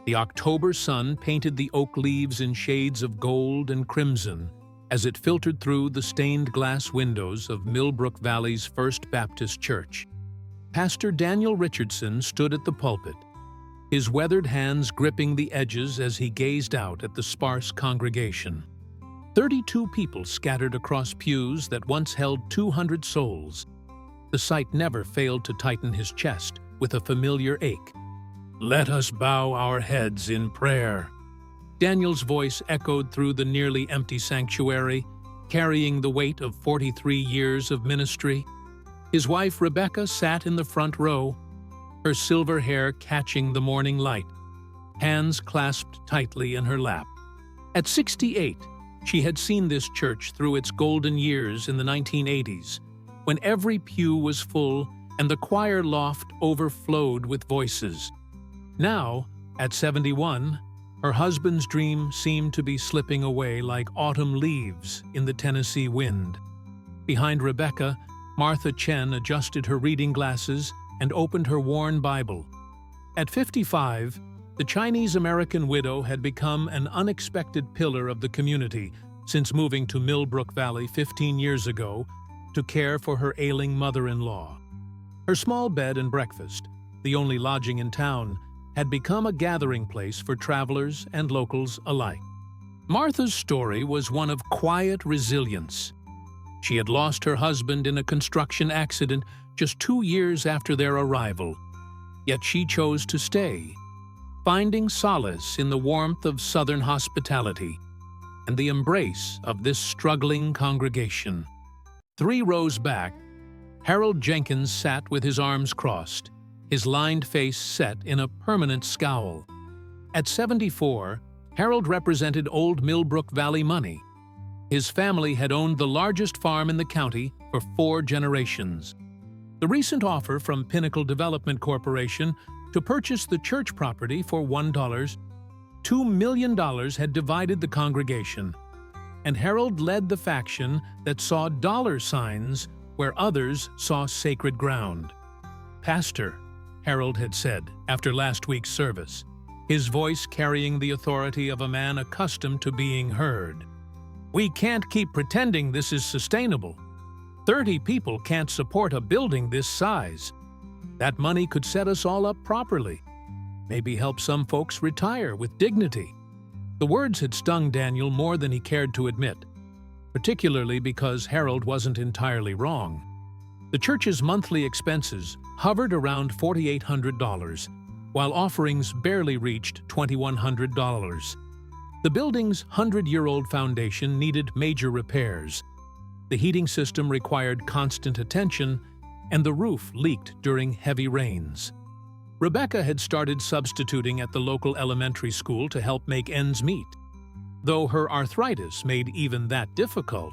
The October sun painted the oak leaves in shades of gold and crimson as it filtered through the stained glass windows of Millbrook Valley's First Baptist Church. Pastor Daniel Richardson stood at the pulpit, his weathered hands gripping the edges as he gazed out at the sparse congregation. 32 people scattered across pews that once held 200 souls. The sight never failed to tighten his chest with a familiar ache. "Let us bow our heads in prayer." Daniel's voice echoed through the nearly empty sanctuary, carrying the weight of 43 years of ministry. His wife Rebecca sat in the front row, her silver hair catching the morning light, hands clasped tightly in her lap. At 68, she had seen this church through its golden years in the 1980s, when every pew was full and the choir loft overflowed with voices. Now, at 71, her husband's dream seemed to be slipping away like autumn leaves in the Tennessee wind. Behind Rebecca, Martha Chen adjusted her reading glasses and opened her worn Bible. At 55, the Chinese-American widow had become an unexpected pillar of the community since moving to Millbrook Valley 15 years ago to care for her ailing mother-in-law. Her small bed and breakfast, the only lodging in town, had become a gathering place for travelers and locals alike. Martha's story was one of quiet resilience. She had lost her husband in a construction accident just 2 years after their arrival, yet she chose to stay, finding solace in the warmth of Southern hospitality and the embrace of this struggling congregation. 3 rows back, Harold Jenkins sat with his arms crossed, his lined face set in a permanent scowl. At 74, Harold represented old Millbrook Valley money. His family had owned the largest farm in the county for 4 generations. The recent offer from Pinnacle Development Corporation to purchase the church property for $2 million had divided the congregation, and Harold led the faction that saw dollar signs where others saw sacred ground. "Pastor," Harold had said after last week's service, his voice carrying the authority of a man accustomed to being heard. "We can't keep pretending this is sustainable. 30 people can't support a building this size. That money could set us all up properly. Maybe help some folks retire with dignity." The words had stung Daniel more than he cared to admit, particularly because Harold wasn't entirely wrong. The church's monthly expenses hovered around $4,800, while offerings barely reached $2,100. The building's 100-year-old foundation needed major repairs. The heating system required constant attention, and the roof leaked during heavy rains. Rebecca had started substituting at the local elementary school to help make ends meet, though her arthritis made even that difficult.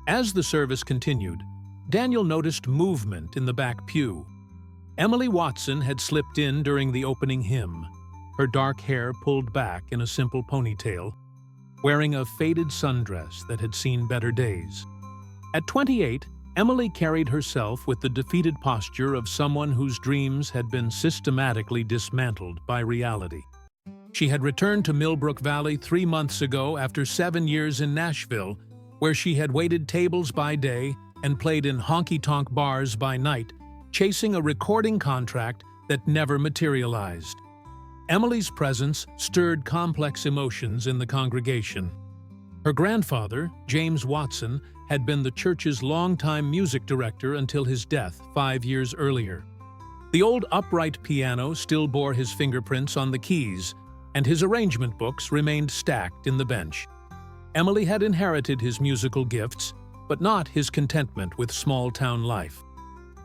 As the service continued, Daniel noticed movement in the back pew. Emily Watson had slipped in during the opening hymn, her dark hair pulled back in a simple ponytail, wearing a faded sundress that had seen better days. At 28, Emily carried herself with the defeated posture of someone whose dreams had been systematically dismantled by reality. She had returned to Millbrook Valley 3 months ago after 7 years in Nashville, where she had waited tables by day and played in honky-tonk bars by night, chasing a recording contract that never materialized. Emily's presence stirred complex emotions in the congregation. Her grandfather, James Watson, had been the church's longtime music director until his death 5 years earlier. The old upright piano still bore his fingerprints on the keys, and his arrangement books remained stacked in the bench. Emily had inherited his musical gifts, but not his contentment with small-town life.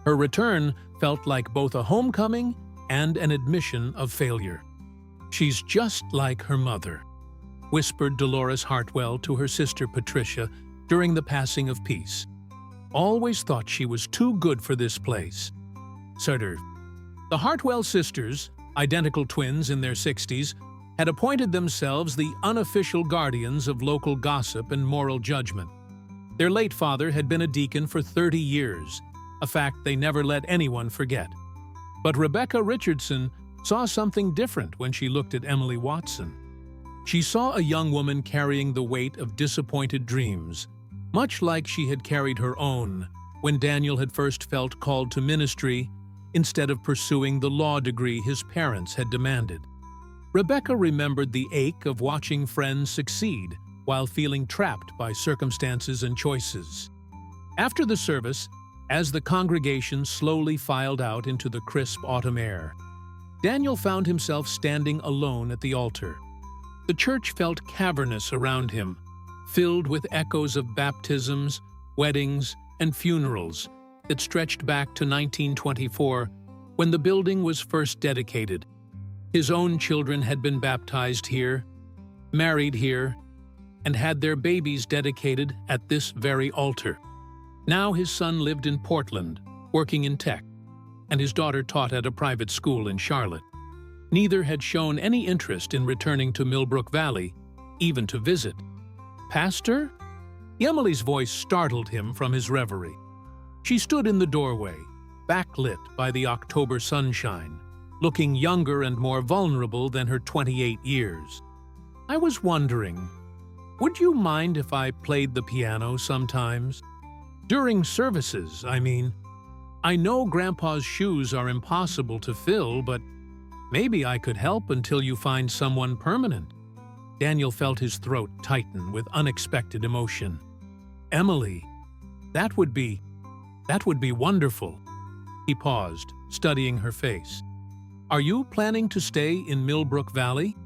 Her return felt like both a homecoming and an admission of failure. "She's just like her mother," whispered Dolores Hartwell to her sister Patricia during the passing of Peace. "Always thought she was too good for this place." Sutter. The Hartwell sisters, identical twins in their 60s, had appointed themselves the unofficial guardians of local gossip and moral judgment. Their late father had been a deacon for 30 years, a fact they never let anyone forget. But Rebecca Richardson saw something different when she looked at Emily Watson. She saw a young woman carrying the weight of disappointed dreams, much like she had carried her own when Daniel had first felt called to ministry instead of pursuing the law degree his parents had demanded. Rebecca remembered the ache of watching friends succeed while feeling trapped by circumstances and choices. After the service, as the congregation slowly filed out into the crisp autumn air, Daniel found himself standing alone at the altar. The church felt cavernous around him, filled with echoes of baptisms, weddings, and funerals that stretched back to 1924, when the building was first dedicated. His own children had been baptized here, married here, and had their babies dedicated at this very altar. Now his son lived in Portland, working in tech, and his daughter taught at a private school in Charlotte. Neither had shown any interest in returning to Millbrook Valley, even to visit. "Pastor?" Emily's voice startled him from his reverie. She stood in the doorway, backlit by the October sunshine, looking younger and more vulnerable than her 28 years. "I was wondering, would you mind if I played the piano sometimes? During services, I mean. I know Grandpa's shoes are impossible to fill, but maybe I could help until you find someone permanent." Daniel felt his throat tighten with unexpected emotion. "Emily, that would be wonderful." He paused, studying her face. "Are you planning to stay in Millbrook Valley?"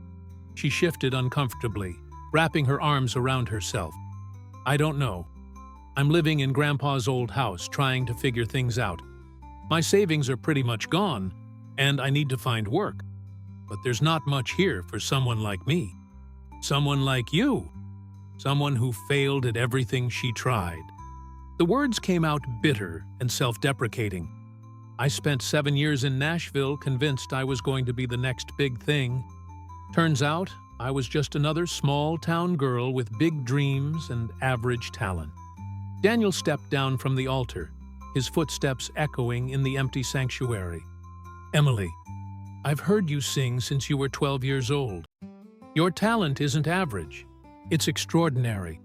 She shifted uncomfortably, wrapping her arms around herself. "I don't know. I'm living in Grandpa's old house, trying to figure things out. My savings are pretty much gone, and I need to find work. But there's not much here for someone like me. Someone like you. Someone who failed at everything she tried." The words came out bitter and self-deprecating. "I spent 7 years in Nashville convinced I was going to be the next big thing. Turns out I was just another small-town girl with big dreams and average talent." Daniel stepped down from the altar, his footsteps echoing in the empty sanctuary. "Emily, I've heard you sing since you were 12 years old. Your talent isn't average. It's extraordinary.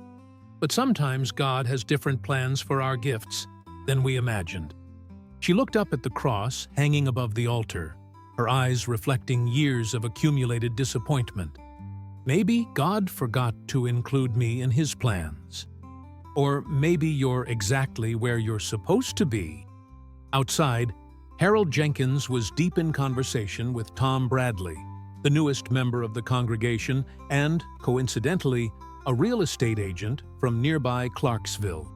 But sometimes God has different plans for our gifts than we imagined." She looked up at the cross hanging above the altar, her eyes reflecting years of accumulated disappointment. "Maybe God forgot to include me in His plans. Or maybe you're exactly where you're supposed to be." Outside, Harold Jenkins was deep in conversation with Tom Bradley, the newest member of the congregation and, coincidentally, a real estate agent from nearby Clarksville.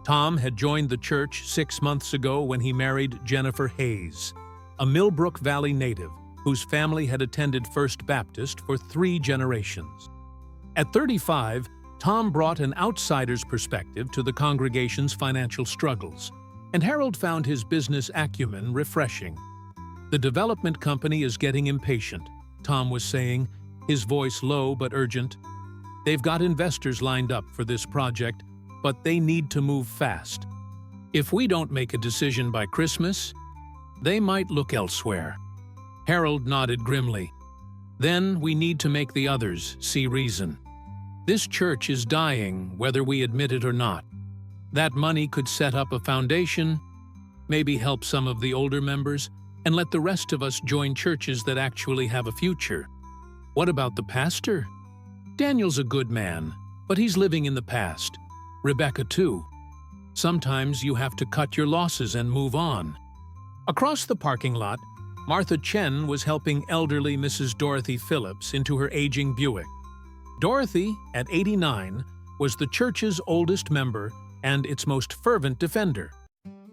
Tom had joined the church 6 months ago when he married Jennifer Hayes, a Millbrook Valley native whose family had attended First Baptist for 3 generations. At 35, Tom brought an outsider's perspective to the congregation's financial struggles, and Harold found his business acumen refreshing. "The development company is getting impatient," Tom was saying, his voice low but urgent. "They've got investors lined up for this project, but they need to move fast. If we don't make a decision by Christmas, they might look elsewhere." Harold nodded grimly. "Then we need to make the others see reason. This church is dying, whether we admit it or not. That money could set up a foundation, maybe help some of the older members, and let the rest of us join churches that actually have a future." "What about the pastor?" "Daniel's a good man, but he's living in the past. Rebecca too. Sometimes you have to cut your losses and move on." Across the parking lot, Martha Chen was helping elderly Mrs. Dorothy Phillips into her aging Buick. Dorothy, at 89, was the church's oldest member and its most fervent defender.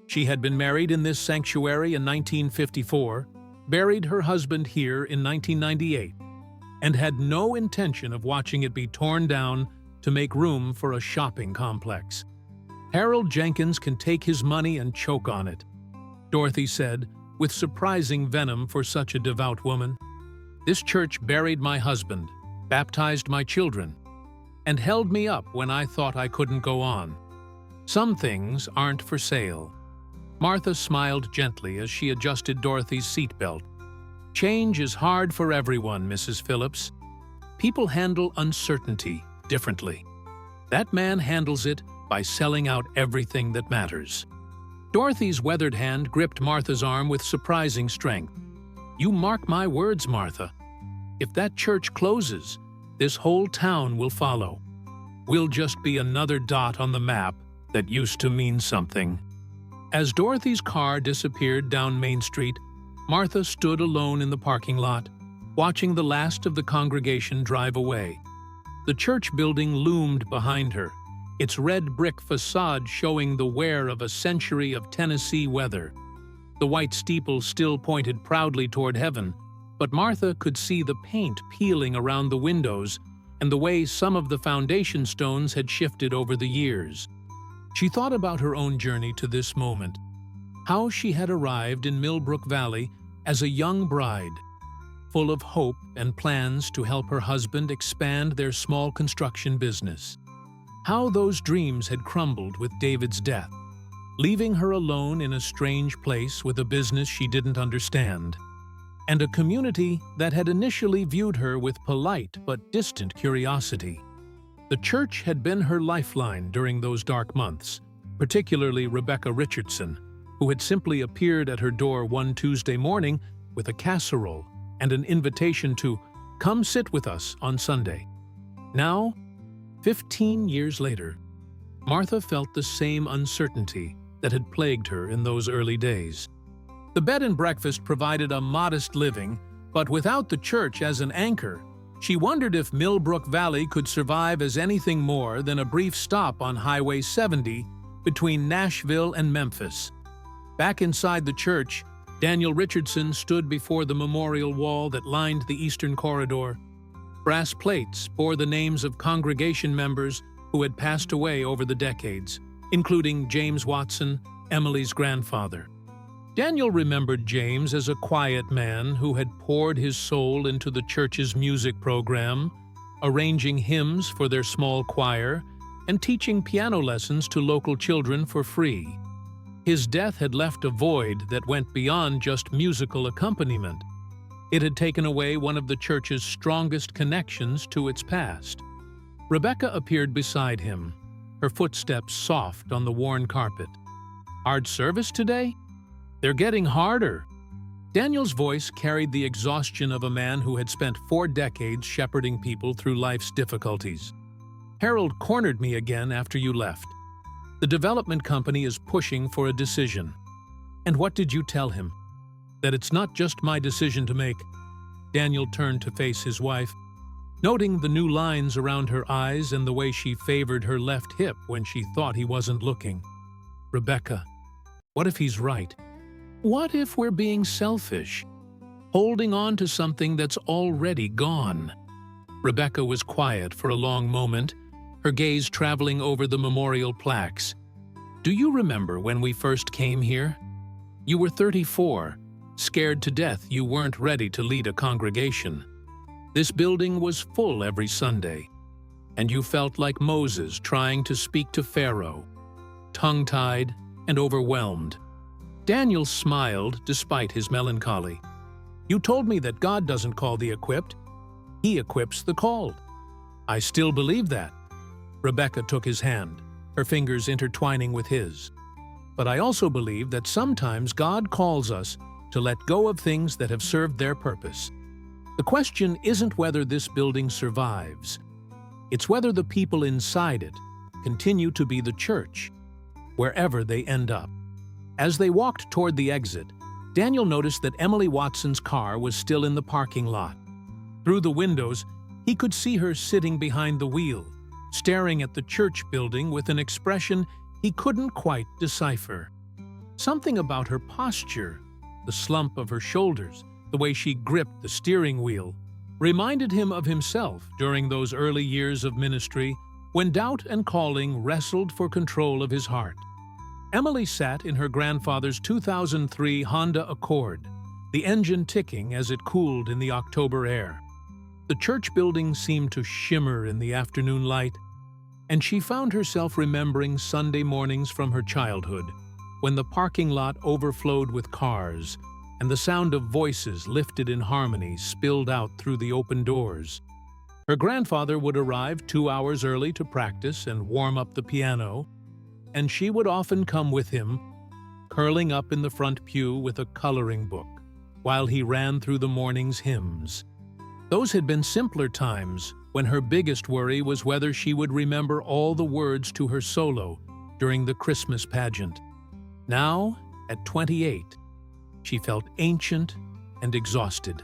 She had been married in this sanctuary in 1954, buried her husband here in 1998, and had no intention of watching it be torn down to make room for a shopping complex. "Harold Jenkins can take his money and choke on it," Dorothy said, with surprising venom for such a devout woman. "This church buried my husband, baptized my children, and held me up when I thought I couldn't go on. Some things aren't for sale." Martha smiled gently as she adjusted Dorothy's seatbelt. Change is hard for everyone, Mrs. Phillips. People handle uncertainty differently. That man handles it by selling out everything that matters. Dorothy's weathered hand gripped Martha's arm with surprising strength. You mark my words, Martha. If that church closes, this whole town will follow. We'll just be another dot on the map that used to mean something. As Dorothy's car disappeared down Main Street, Martha stood alone in the parking lot, watching the last of the congregation drive away. The church building loomed behind her, its red brick facade showing the wear of a century of Tennessee weather. The white steeple still pointed proudly toward heaven, but Martha could see the paint peeling around the windows and the way some of the foundation stones had shifted over the years. She thought about her own journey to this moment, how she had arrived in Millbrook Valley as a young bride, full of hope and plans to help her husband expand their small construction business. How those dreams had crumbled with David's death, leaving her alone in a strange place with a business she didn't understand, and a community that had initially viewed her with polite but distant curiosity. The church had been her lifeline during those dark months, particularly Rebecca Richardson, who had simply appeared at her door one Tuesday morning with a casserole and an invitation to come sit with us on Sunday. Now, 15 years later, Martha felt the same uncertainty that had plagued her in those early days. The bed and breakfast provided a modest living, but without the church as an anchor, she wondered if Millbrook Valley could survive as anything more than a brief stop on Highway 70 between Nashville and Memphis. Back inside the church, Daniel Richardson stood before the memorial wall that lined the eastern corridor. Brass plates bore the names of congregation members who had passed away over the decades, including James Watson, Emily's grandfather. Daniel remembered James as a quiet man who had poured his soul into the church's music program, arranging hymns for their small choir, and teaching piano lessons to local children for free. His death had left a void that went beyond just musical accompaniment. It had taken away one of the church's strongest connections to its past. Rebecca appeared beside him, her footsteps soft on the worn carpet. Hard service today? They're getting harder. Daniel's voice carried the exhaustion of a man who had spent 4 decades shepherding people through life's difficulties. Harold cornered me again after you left. The development company is pushing for a decision. And what did you tell him? That it's not just my decision to make. Daniel turned to face his wife, noting the new lines around her eyes and the way she favored her left hip when she thought he wasn't looking. Rebecca, what if he's right? What if we're being selfish, holding on to something that's already gone? Rebecca was quiet for a long moment, her gaze traveling over the memorial plaques. Do you remember when we first came here? You were 34, scared to death you weren't ready to lead a congregation. This building was full every Sunday, and you felt like Moses trying to speak to Pharaoh, tongue-tied and overwhelmed. Daniel smiled despite his melancholy. You told me that God doesn't call the equipped. He equips the called. I still believe that. Rebecca took his hand, her fingers intertwining with his. But I also believe that sometimes God calls us to let go of things that have served their purpose. The question isn't whether this building survives. It's whether the people inside it continue to be the church, wherever they end up. As they walked toward the exit, Daniel noticed that Emily Watson's car was still in the parking lot. Through the windows, he could see her sitting behind the wheel, staring at the church building with an expression he couldn't quite decipher. Something about her posture, the slump of her shoulders, the way she gripped the steering wheel, reminded him of himself during those early years of ministry when doubt and calling wrestled for control of his heart. Emily sat in her grandfather's 2003 Honda Accord, the engine ticking as it cooled in the October air. The church building seemed to shimmer in the afternoon light, and she found herself remembering Sunday mornings from her childhood, when the parking lot overflowed with cars, and the sound of voices lifted in harmony spilled out through the open doors. Her grandfather would arrive 2 hours early to practice and warm up the piano, and she would often come with him, curling up in the front pew with a coloring book, while he ran through the morning's hymns. Those had been simpler times, when her biggest worry was whether she would remember all the words to her solo during the Christmas pageant. Now, at 28, she felt ancient and exhausted.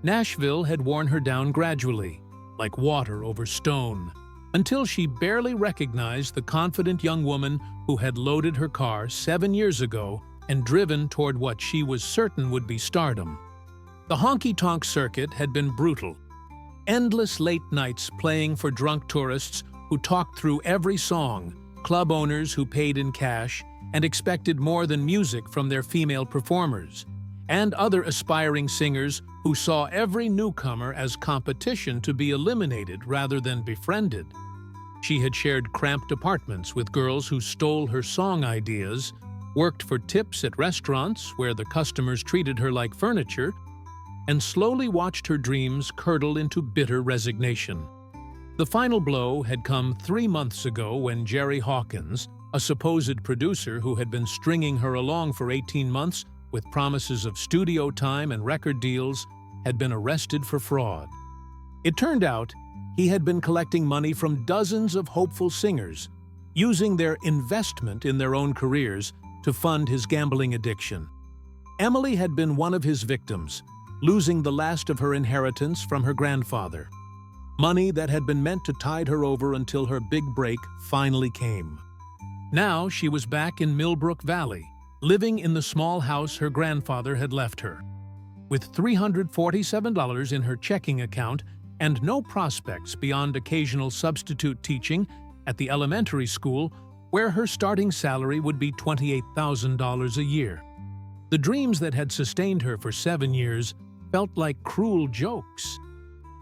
Nashville had worn her down gradually, like water over stone, until she barely recognized the confident young woman who had loaded her car 7 years ago and driven toward what she was certain would be stardom. The honky-tonk circuit had been brutal. Endless late nights playing for drunk tourists who talked through every song, club owners who paid in cash and expected more than music from their female performers, and other aspiring singers who saw every newcomer as competition to be eliminated rather than befriended. She had shared cramped apartments with girls who stole her song ideas, worked for tips at restaurants where the customers treated her like furniture, and slowly watched her dreams curdle into bitter resignation. The final blow had come 3 months ago when Jerry Hawkins, a supposed producer who had been stringing her along for 18 months with promises of studio time and record deals, had been arrested for fraud. It turned out he had been collecting money from dozens of hopeful singers, using their investment in their own careers to fund his gambling addiction. Emily had been one of his victims, losing the last of her inheritance from her grandfather. Money that had been meant to tide her over until her big break finally came. Now she was back in Millbrook Valley, living in the small house her grandfather had left her. With $347 in her checking account and no prospects beyond occasional substitute teaching at the elementary school, where her starting salary would be $28,000 a year. The dreams that had sustained her for 7 years felt like cruel jokes,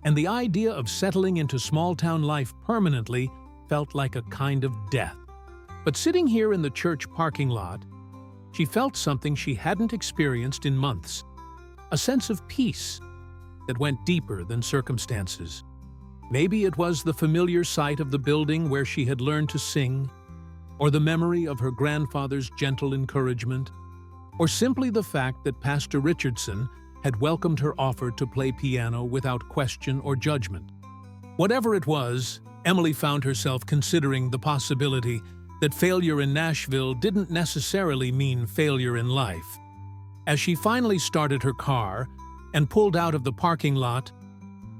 and the idea of settling into small-town life permanently felt like a kind of death. But sitting here in the church parking lot, she felt something she hadn't experienced in months, a sense of peace that went deeper than circumstances. Maybe it was the familiar sight of the building where she had learned to sing, or the memory of her grandfather's gentle encouragement, or simply the fact that Pastor Richardson had welcomed her offer to play piano without question or judgment. Whatever it was, Emily found herself considering the possibility that failure in Nashville didn't necessarily mean failure in life. As she finally started her car and pulled out of the parking lot,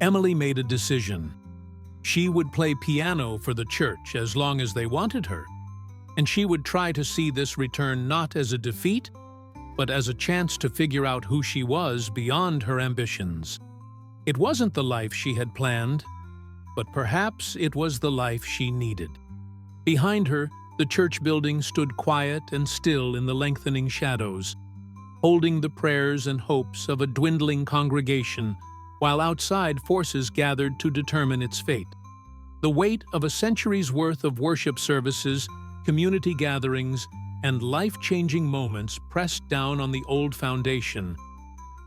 Emily made a decision. She would play piano for the church as long as they wanted her, and she would try to see this return not as a defeat, but as a chance to figure out who she was beyond her ambitions. It wasn't the life she had planned, but perhaps it was the life she needed. Behind her, the church building stood quiet and still in the lengthening shadows, holding the prayers and hopes of a dwindling congregation, while outside forces gathered to determine its fate. The weight of a century's worth of worship services, community gatherings, and life-changing moments pressed down on the old foundation,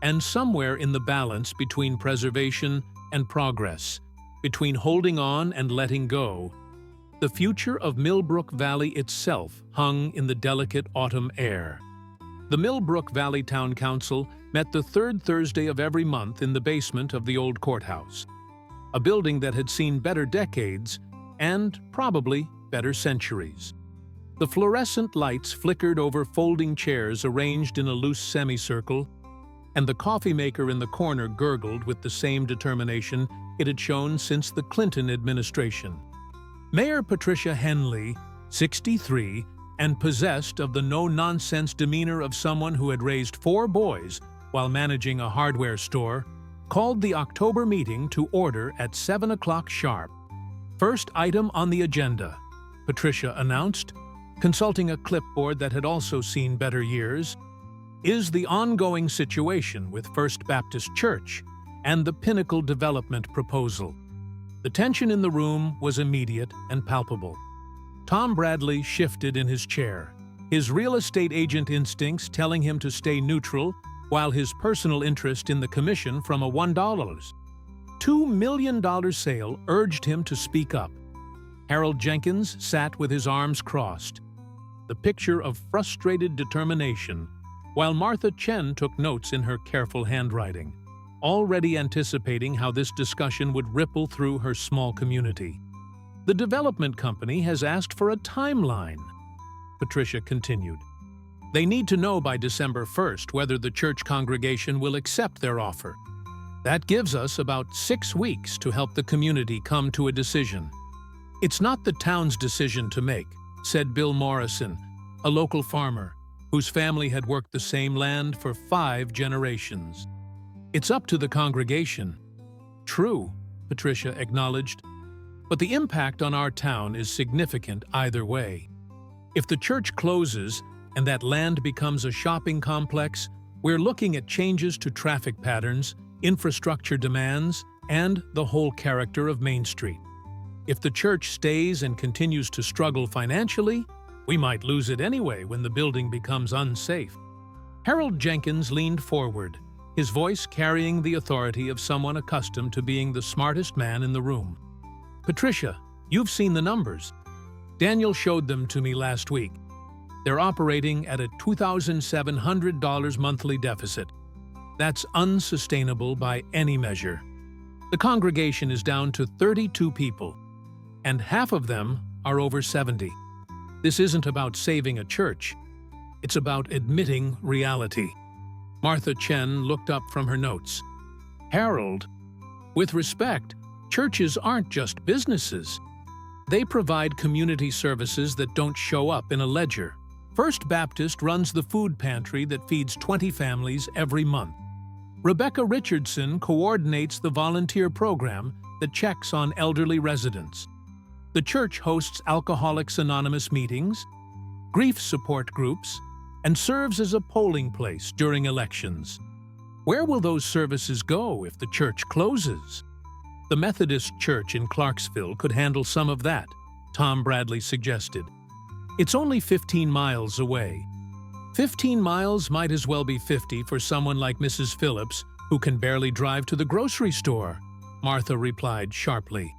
and somewhere in the balance between preservation and progress, between holding on and letting go, the future of Millbrook Valley itself hung in the delicate autumn air. The Millbrook Valley Town Council met the third Thursday of every month in the basement of the old courthouse, a building that had seen better decades and probably better centuries. The fluorescent lights flickered over folding chairs arranged in a loose semicircle, and the coffee maker in the corner gurgled with the same determination it had shown since the Clinton administration. Mayor Patricia Henley, 63, and possessed of the no-nonsense demeanor of someone who had raised 4 boys while managing a hardware store, called the October meeting to order at 7 o'clock sharp. First item on the agenda, Patricia announced, consulting a clipboard that had also seen better years, is the ongoing situation with First Baptist Church and the Pinnacle Development proposal. The tension in the room was immediate and palpable. Tom Bradley shifted in his chair, his real estate agent instincts telling him to stay neutral while his personal interest in the commission from a $2 million sale urged him to speak up. Harold Jenkins sat with his arms crossed, the picture of frustrated determination, while Martha Chen took notes in her careful handwriting, already anticipating how this discussion would ripple through her small community. "The development company has asked for a timeline," Patricia continued. "They need to know by December 1st whether the church congregation will accept their offer. That gives us about 6 weeks to help the community come to a decision." "It's not the town's decision to make," said Bill Morrison, a local farmer whose family had worked the same land for 5 generations. "It's up to the congregation." "True," Patricia acknowledged, "but the impact on our town is significant either way. If the church closes and that land becomes a shopping complex, we're looking at changes to traffic patterns, infrastructure demands, and the whole character of Main Street. If the church stays and continues to struggle financially, we might lose it anyway when the building becomes unsafe." Harold Jenkins leaned forward, his voice carrying the authority of someone accustomed to being the smartest man in the room. "Patricia, you've seen the numbers. Daniel showed them to me last week. They're operating at a $2,700 monthly deficit. That's unsustainable by any measure. The congregation is down to 32 people, and half of them are over 70. This isn't about saving a church. It's about admitting reality." Martha Chen looked up from her notes. "Harold, with respect, churches aren't just businesses. They provide community services that don't show up in a ledger. First Baptist runs the food pantry that feeds 20 families every month. Rebecca Richardson coordinates the volunteer program that checks on elderly residents. The church hosts Alcoholics Anonymous meetings, grief support groups, and serves as a polling place during elections. Where will those services go if the church closes?" "The Methodist Church in Clarksville could handle some of that," Tom Bradley suggested. "It's only 15 miles away." 15 miles might as well be 50 for someone like Mrs. Phillips, who can barely drive to the grocery store, Martha replied sharply.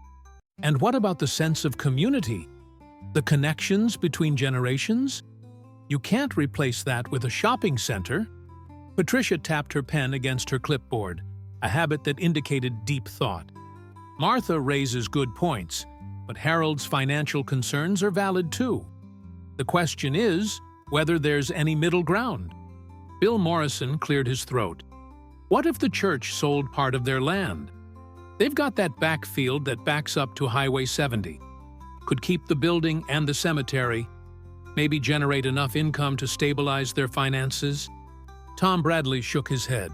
"And what about the sense of community? The connections between generations? You can't replace that with a shopping center." Patricia tapped her pen against her clipboard, a habit that indicated deep thought. "Martha raises good points, but Harold's financial concerns are valid too. The question is whether there's any middle ground." Bill Morrison cleared his throat. "What if the church sold part of their land? They've got that backfield that backs up to Highway 70. Could keep the building and the cemetery, maybe generate enough income to stabilize their finances." Tom Bradley shook his head.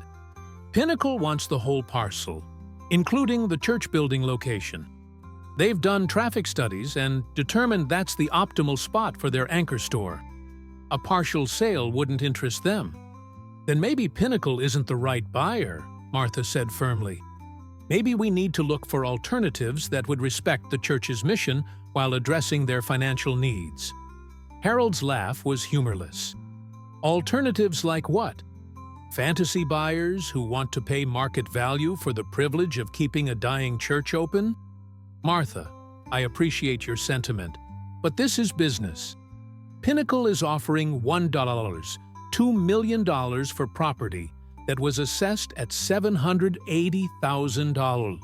"Pinnacle wants the whole parcel, including the church building location. They've done traffic studies and determined that's the optimal spot for their anchor store. A partial sale wouldn't interest them." "Then maybe Pinnacle isn't the right buyer," Martha said firmly. "Maybe we need to look for alternatives that would respect the church's mission while addressing their financial needs." Harold's laugh was humorless. "Alternatives like what? Fantasy buyers who want to pay market value for the privilege of keeping a dying church open? Martha, I appreciate your sentiment, but this is business. Pinnacle is offering $2 million for property that was assessed at $780,000.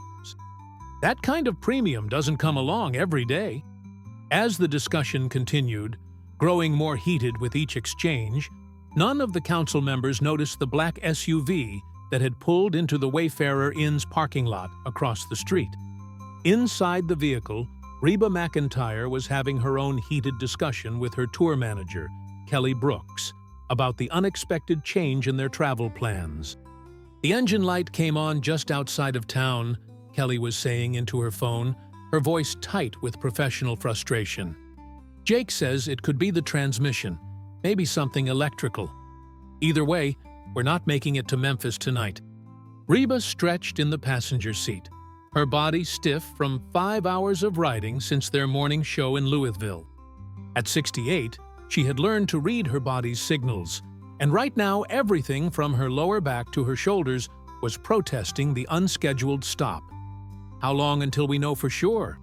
That kind of premium doesn't come along every day." As the discussion continued, growing more heated with each exchange, none of the council members noticed the black SUV that had pulled into the Wayfarer Inn's parking lot across the street. Inside the vehicle, Reba McEntire was having her own heated discussion with her tour manager, Kelly Brooks, about the unexpected change in their travel plans. "The engine light came on just outside of town," Kelly was saying into her phone, her voice tight with professional frustration. "Jake says it could be the transmission, maybe something electrical. Either way, we're not making it to Memphis tonight." Reba stretched in the passenger seat, her body stiff from 5 hours of riding since their morning show in Louisville. At 68, she had learned to read her body's signals, And right now, everything from her lower back to her shoulders was protesting the unscheduled stop. How long until we know for sure?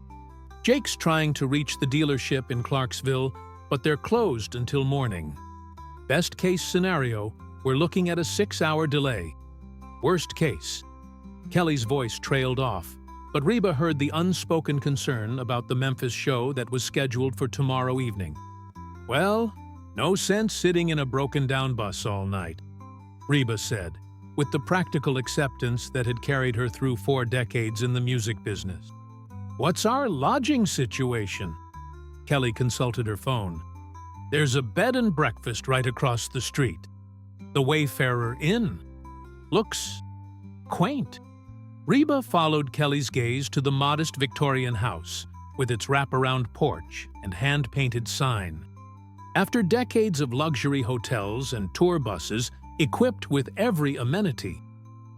Jake's trying to reach the dealership in Clarksville, but they're closed until morning. Best case scenario, we're looking at a 6-hour delay. Worst case. Kelly's voice trailed off, but Reba heard the unspoken concern about the Memphis show that was scheduled for tomorrow evening. Well, no sense sitting in a broken-down bus all night, Reba said, with the practical acceptance that had carried her through 4 decades in the music business. What's our lodging situation? Kelly consulted her phone. There's a bed and breakfast right across the street. The Wayfarer Inn. Looks quaint. Reba followed Kelly's gaze to the modest Victorian house, with its wraparound porch and hand-painted sign. After decades of luxury hotels and tour buses equipped with every amenity,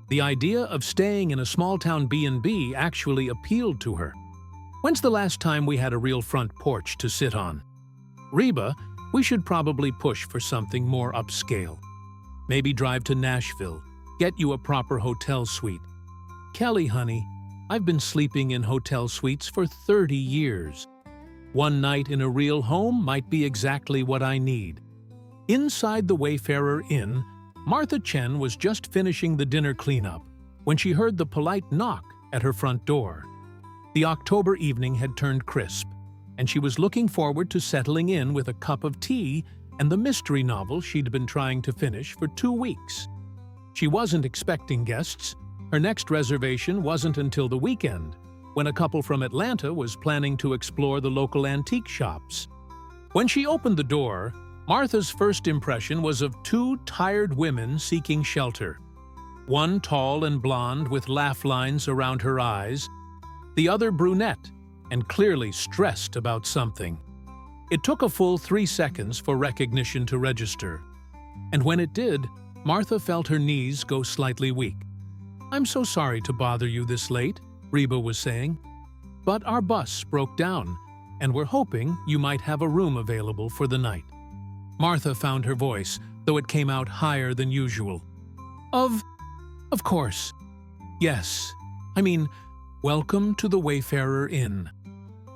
the idea of staying in a small-town B&B actually appealed to her. When's the last time we had a real front porch to sit on? Reba, we should probably push for something more upscale. Maybe drive to Nashville, get you a proper hotel suite. Kelly, honey, I've been sleeping in hotel suites for 30 years. One night in a real home might be exactly what I need. Inside the Wayfarer Inn, Martha Chen was just finishing the dinner cleanup when she heard the polite knock at her front door. The October evening had turned crisp, and she was looking forward to settling in with a cup of tea and the mystery novel she'd been trying to finish for 2 weeks. She wasn't expecting guests. Her next reservation wasn't until the weekend, when a couple from Atlanta was planning to explore the local antique shops. When she opened the door, Martha's first impression was of 2 tired women seeking shelter. One tall and blonde with laugh lines around her eyes, the other brunette and clearly stressed about something. It took a full 3 seconds for recognition to register, and when it did, Martha felt her knees go slightly weak. "I'm so sorry to bother you this late," Reba was saying, "but our bus broke down, and we're hoping you might have a room available for the night." Martha found her voice, though it came out higher than usual. Of course. Yes. I mean, welcome to the Wayfarer Inn.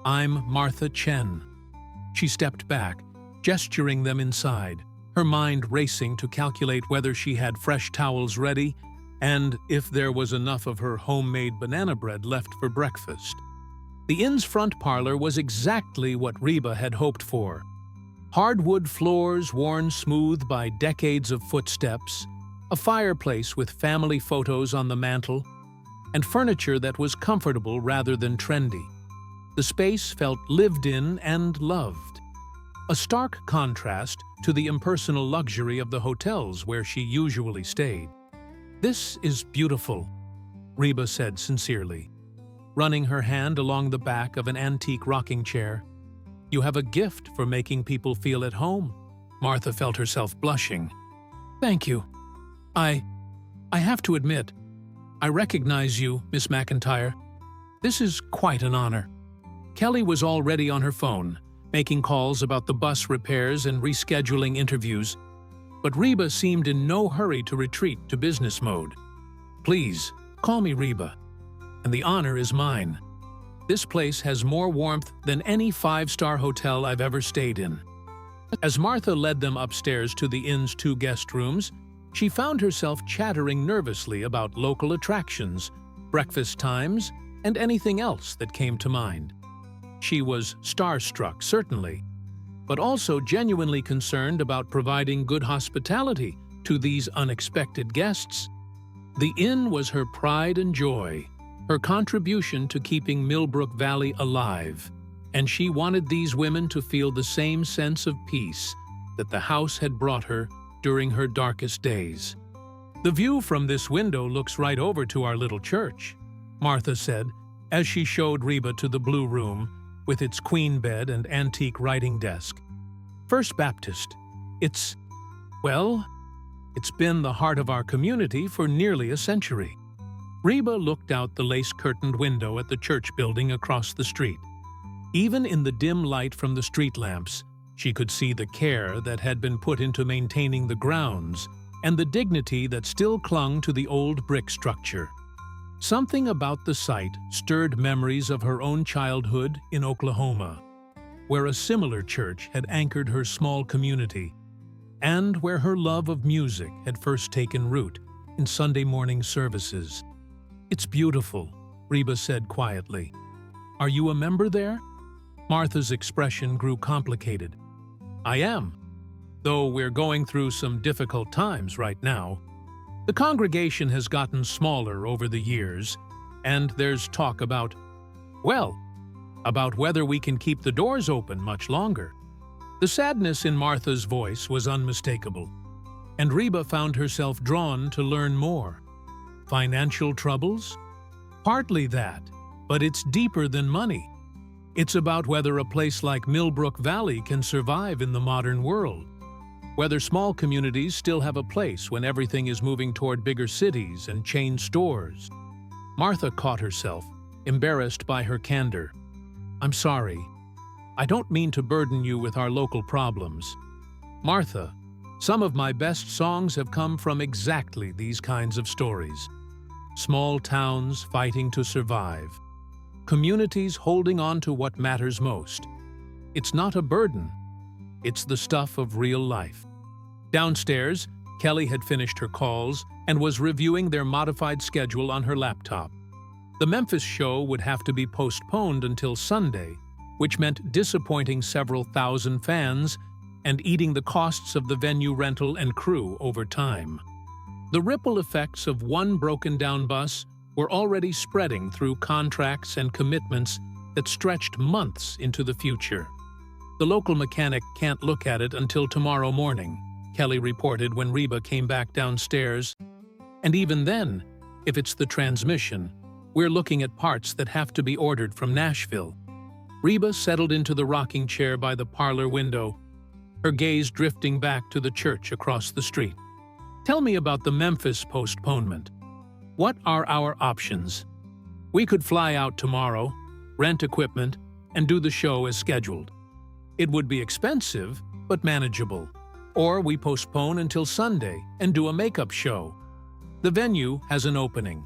I'm Martha Chen." She stepped back, gesturing them inside, her mind racing to calculate whether she had fresh towels ready and if there was enough of her homemade banana bread left for breakfast. The inn's front parlor was exactly what Reba had hoped for. Hardwood floors worn smooth by decades of footsteps, a fireplace with family photos on the mantel, and furniture that was comfortable rather than trendy. The space felt lived in and loved. A stark contrast to the impersonal luxury of the hotels where she usually stayed. "This is beautiful," Reba said sincerely, running her hand along the back of an antique rocking chair. "You have a gift for making people feel at home." Martha felt herself blushing. "Thank you. I have to admit, I recognize you, Miss McEntire. This is quite an honor." Kelly was already on her phone, making calls about the bus repairs and rescheduling interviews, but Reba seemed in no hurry to retreat to business mode. "Please, call me Reba, and the honor is mine. This place has more warmth than any 5-star hotel I've ever stayed in." As Martha led them upstairs to the inn's 2 guest rooms, she found herself chattering nervously about local attractions, breakfast times, and anything else that came to mind. She was starstruck, certainly, but also genuinely concerned about providing good hospitality to these unexpected guests. The inn was her pride and joy, her contribution to keeping Millbrook Valley alive, and she wanted these women to feel the same sense of peace that the house had brought her during her darkest days. "The view from this window looks right over to our little church," Martha said, as she showed Reba to the blue room with its queen bed and antique writing desk. "First Baptist. It's been the heart of our community for nearly a century." Reba looked out the lace-curtained window at the church building across the street. Even in the dim light from the street lamps, She could see the care that had been put into maintaining the grounds and the dignity that still clung to the old brick structure. Something about the site stirred memories of her own childhood in Oklahoma, where a similar church had anchored her small community, and where her love of music had first taken root in Sunday morning services. "It's beautiful," Reba said quietly. "Are you a member there?" Martha's expression grew complicated. "I am, though we're going through some difficult times right now. The congregation has gotten smaller over the years, and there's talk about whether we can keep the doors open much longer." The sadness in Martha's voice was unmistakable, and Reba found herself drawn to learn more. Financial troubles? Partly that, but it's deeper than money. It's about whether a place like Millbrook Valley can survive in the modern world, whether small communities still have a place when everything is moving toward bigger cities and chain stores. Martha caught herself, embarrassed by her candor. "I'm sorry. I don't mean to burden you with our local problems. Martha, some of my best songs have come from exactly these kinds of stories. Small towns fighting to survive. Communities holding on to what matters most. It's not a burden. It's the stuff of real life." Downstairs, Kelly had finished her calls and was reviewing their modified schedule on her laptop. The Memphis show would have to be postponed until Sunday, which meant disappointing several thousand fans and eating the costs of the venue rental and crew over time. The ripple effects of one broken-down bus were already spreading through contracts and commitments that stretched months into the future. "The local mechanic can't look at it until tomorrow morning," Kelly reported when Reba came back downstairs. "And even then, if it's the transmission, we're looking at parts that have to be ordered from Nashville." Reba settled into the rocking chair by the parlor window, her gaze drifting back to the church across the street. "Tell me about the Memphis postponement. What are our options? We could fly out tomorrow, rent equipment, and do the show as scheduled. It would be expensive, but manageable. Or we postpone until Sunday and do a makeup show. The venue has an opening."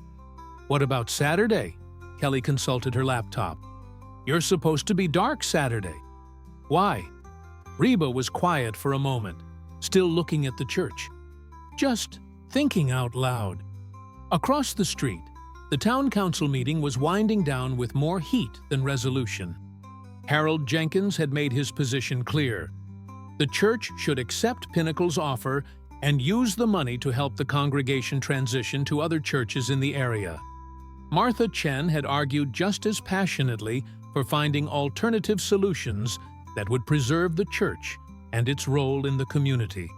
"What about Saturday?" Kelly consulted her laptop. "You're supposed to be dark Saturday." "Why?" Reba was quiet for a moment, still looking at the church. Just thinking out loud. Across the street, the town council meeting was winding down with more heat than resolution. Harold Jenkins had made his position clear. The church should accept Pinnacle's offer and use the money to help the congregation transition to other churches in the area. Martha Chen had argued just as passionately for finding alternative solutions that would preserve the church and its role in the community.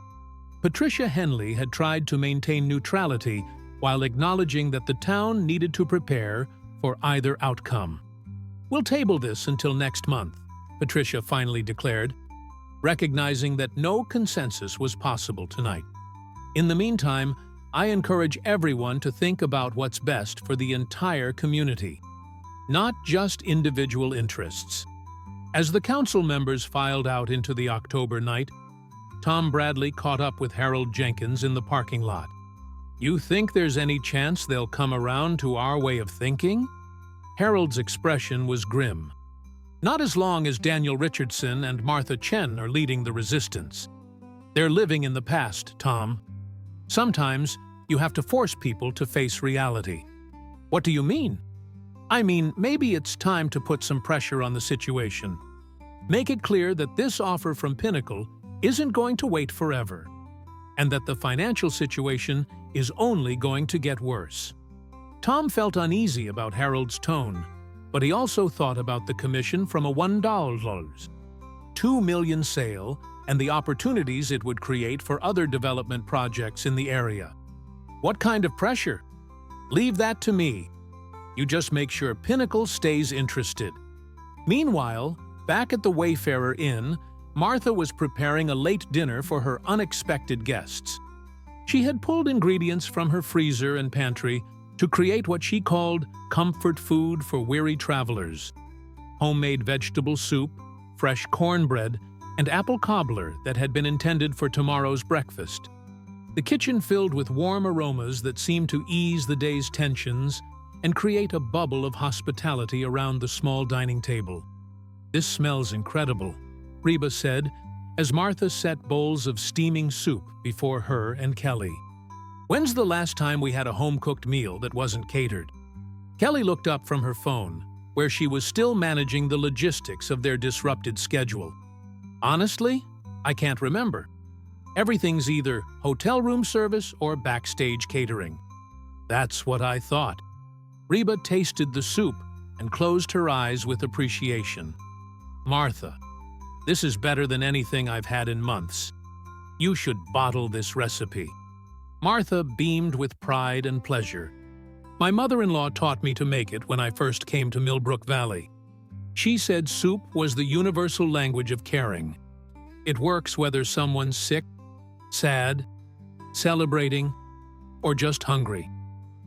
Patricia Henley had tried to maintain neutrality while acknowledging that the town needed to prepare for either outcome. "We'll table this until next month," Patricia finally declared, recognizing that no consensus was possible tonight. "In the meantime, I encourage everyone to think about what's best for the entire community, not just individual interests." As the council members filed out into the October night, Tom Bradley caught up with Harold Jenkins in the parking lot. "You think there's any chance they'll come around to our way of thinking?" Harold's expression was grim. "Not as long as Daniel Richardson and Martha Chen are leading the resistance. They're living in the past, Tom. Sometimes you have to force people to face reality." "What do you mean?" "I mean, maybe it's time to put some pressure on the situation. Make it clear that this offer from Pinnacle isn't going to wait forever, and that the financial situation is only going to get worse." Tom felt uneasy about Harold's tone, but he also thought about the commission from a $1.2 million sale and the opportunities it would create for other development projects in the area. "What kind of pressure?" "Leave that to me. You just make sure Pinnacle stays interested." Meanwhile, back at the Wayfarer Inn, Martha was preparing a late dinner for her unexpected guests. She had pulled ingredients from her freezer and pantry to create what she called comfort food for weary travelers. Homemade vegetable soup, fresh cornbread, and apple cobbler that had been intended for tomorrow's breakfast. The kitchen filled with warm aromas that seemed to ease the day's tensions and create a bubble of hospitality around the small dining table. "This smells incredible," Reba said, as Martha set bowls of steaming soup before her and Kelly. "When's the last time we had a home-cooked meal that wasn't catered?" Kelly looked up from her phone, where she was still managing the logistics of their disrupted schedule. "Honestly, I can't remember. Everything's either hotel room service or backstage catering." "That's what I thought." Reba tasted the soup and closed her eyes with appreciation. "Martha, this is better than anything I've had in months. You should bottle this recipe." Martha beamed with pride and pleasure. "My mother-in-law taught me to make it when I first came to Millbrook Valley. She said soup was the universal language of caring. It works whether someone's sick, sad, celebrating, or just hungry."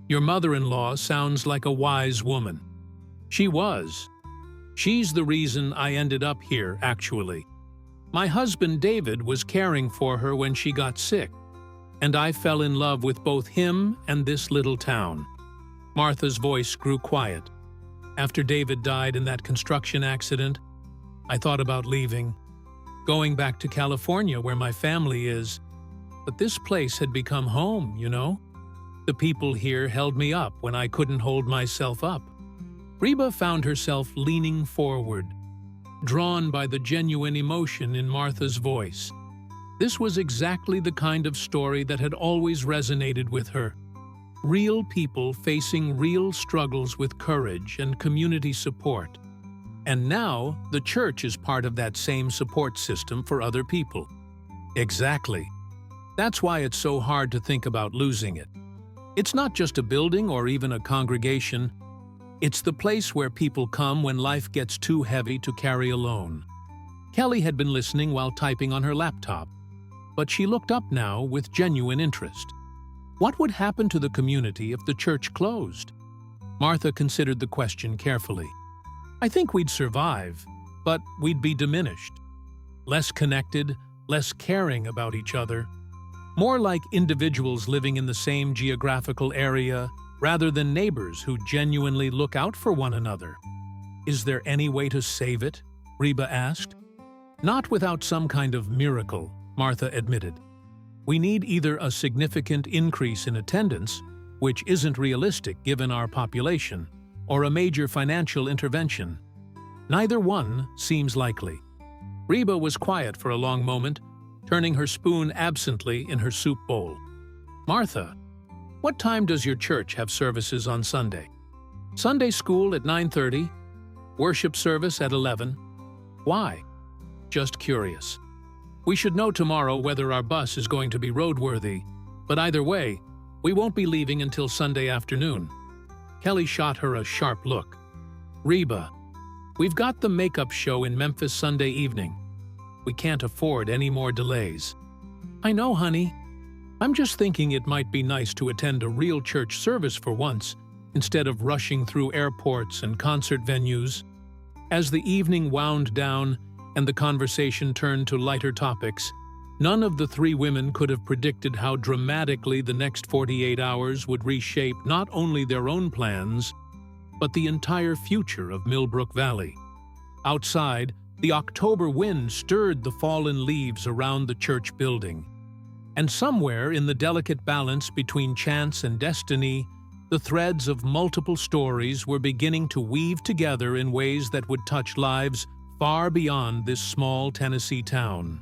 "Your mother-in-law sounds like a wise woman." "She was. She's the reason I ended up here, actually. My husband David was caring for her when she got sick, and I fell in love with both him and this little town." Martha's voice grew quiet. "After David died in that construction accident, I thought about leaving, going back to California where my family is. But this place had become home, you know? The people here held me up when I couldn't hold myself up." Reba found herself leaning forward, drawn by the genuine emotion in Martha's voice. This was exactly the kind of story that had always resonated with her. Real people facing real struggles with courage and community support. And now, the church is part of that same support system for other people. Exactly. That's why it's so hard to think about losing it. It's not just a building or even a congregation. It's the place where people come when life gets too heavy to carry alone. Kelly had been listening while typing on her laptop, but she looked up now with genuine interest. What would happen to the community if the church closed? Martha considered the question carefully. "I think we'd survive, but we'd be diminished. Less connected, less caring about each other. More like individuals living in the same geographical area rather than neighbors who genuinely look out for one another." "Is there any way to save it?" Reba asked. "Not without some kind of miracle," Martha admitted. "We need either a significant increase in attendance, which isn't realistic given our population, or a major financial intervention. Neither one seems likely." Reba was quiet for a long moment, turning her spoon absently in her soup bowl. "Martha, what time does your church have services on Sunday?" "Sunday school at 9:30, worship service at 11. Why?" "Just curious. We should know tomorrow whether our bus is going to be roadworthy, but either way, we won't be leaving until Sunday afternoon." Kelly shot her a sharp look. "Reba, we've got the makeup show in Memphis Sunday evening. We can't afford any more delays." "I know, honey. I'm just thinking it might be nice to attend a real church service for once, instead of rushing through airports and concert venues." As the evening wound down and the conversation turned to lighter topics, none of the three women could have predicted how dramatically the next 48 hours would reshape not only their own plans, but the entire future of Millbrook Valley. Outside, the October wind stirred the fallen leaves around the church building. And somewhere in the delicate balance between chance and destiny, the threads of multiple stories were beginning to weave together in ways that would touch lives far beyond this small Tennessee town.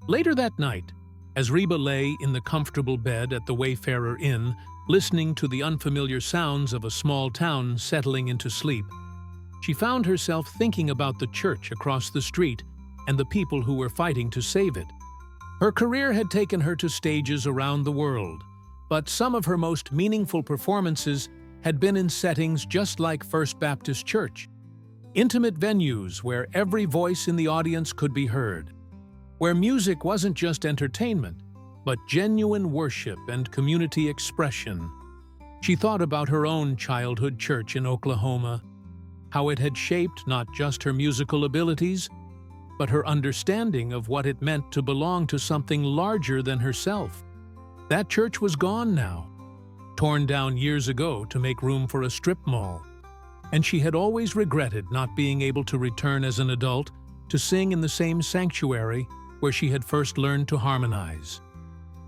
Later that night, as Reba lay in the comfortable bed at the Wayfarer Inn, listening to the unfamiliar sounds of a small town settling into sleep, she found herself thinking about the church across the street and the people who were fighting to save it. Her career had taken her to stages around the world, but some of her most meaningful performances had been in settings just like First Baptist Church. Intimate venues where every voice in the audience could be heard, where music wasn't just entertainment, but genuine worship and community expression. She thought about her own childhood church in Oklahoma, how it had shaped not just her musical abilities, but her understanding of what it meant to belong to something larger than herself. That church was gone now, torn down years ago to make room for a strip mall, and she had always regretted not being able to return as an adult to sing in the same sanctuary where she had first learned to harmonize.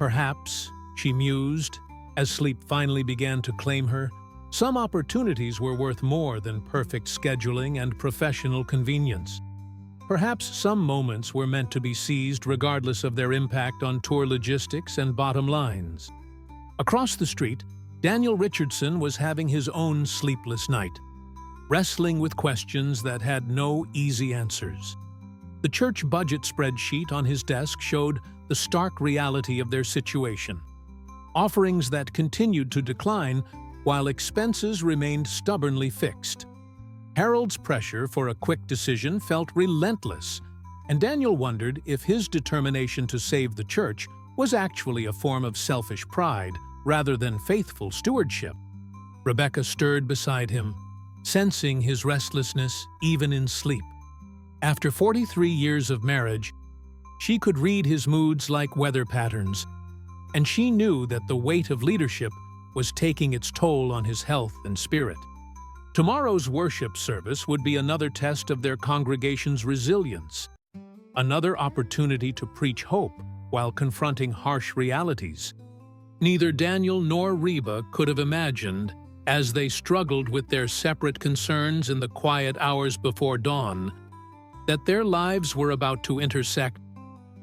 Perhaps, she mused, as sleep finally began to claim her, some opportunities were worth more than perfect scheduling and professional convenience. Perhaps some moments were meant to be seized regardless of their impact on tour logistics and bottom lines. Across the street, Daniel Richardson was having his own sleepless night, wrestling with questions that had no easy answers. The church budget spreadsheet on his desk showed the stark reality of their situation. Offerings that continued to decline while expenses remained stubbornly fixed. Harold's pressure for a quick decision felt relentless, and Daniel wondered if his determination to save the church was actually a form of selfish pride rather than faithful stewardship. Rebecca stirred beside him, sensing his restlessness even in sleep. After 43 years of marriage, she could read his moods like weather patterns, and she knew that the weight of leadership was taking its toll on his health and spirit. Tomorrow's worship service would be another test of their congregation's resilience, another opportunity to preach hope while confronting harsh realities. Neither Daniel nor Reba could have imagined, as they struggled with their separate concerns in the quiet hours before dawn, that their lives were about to intersect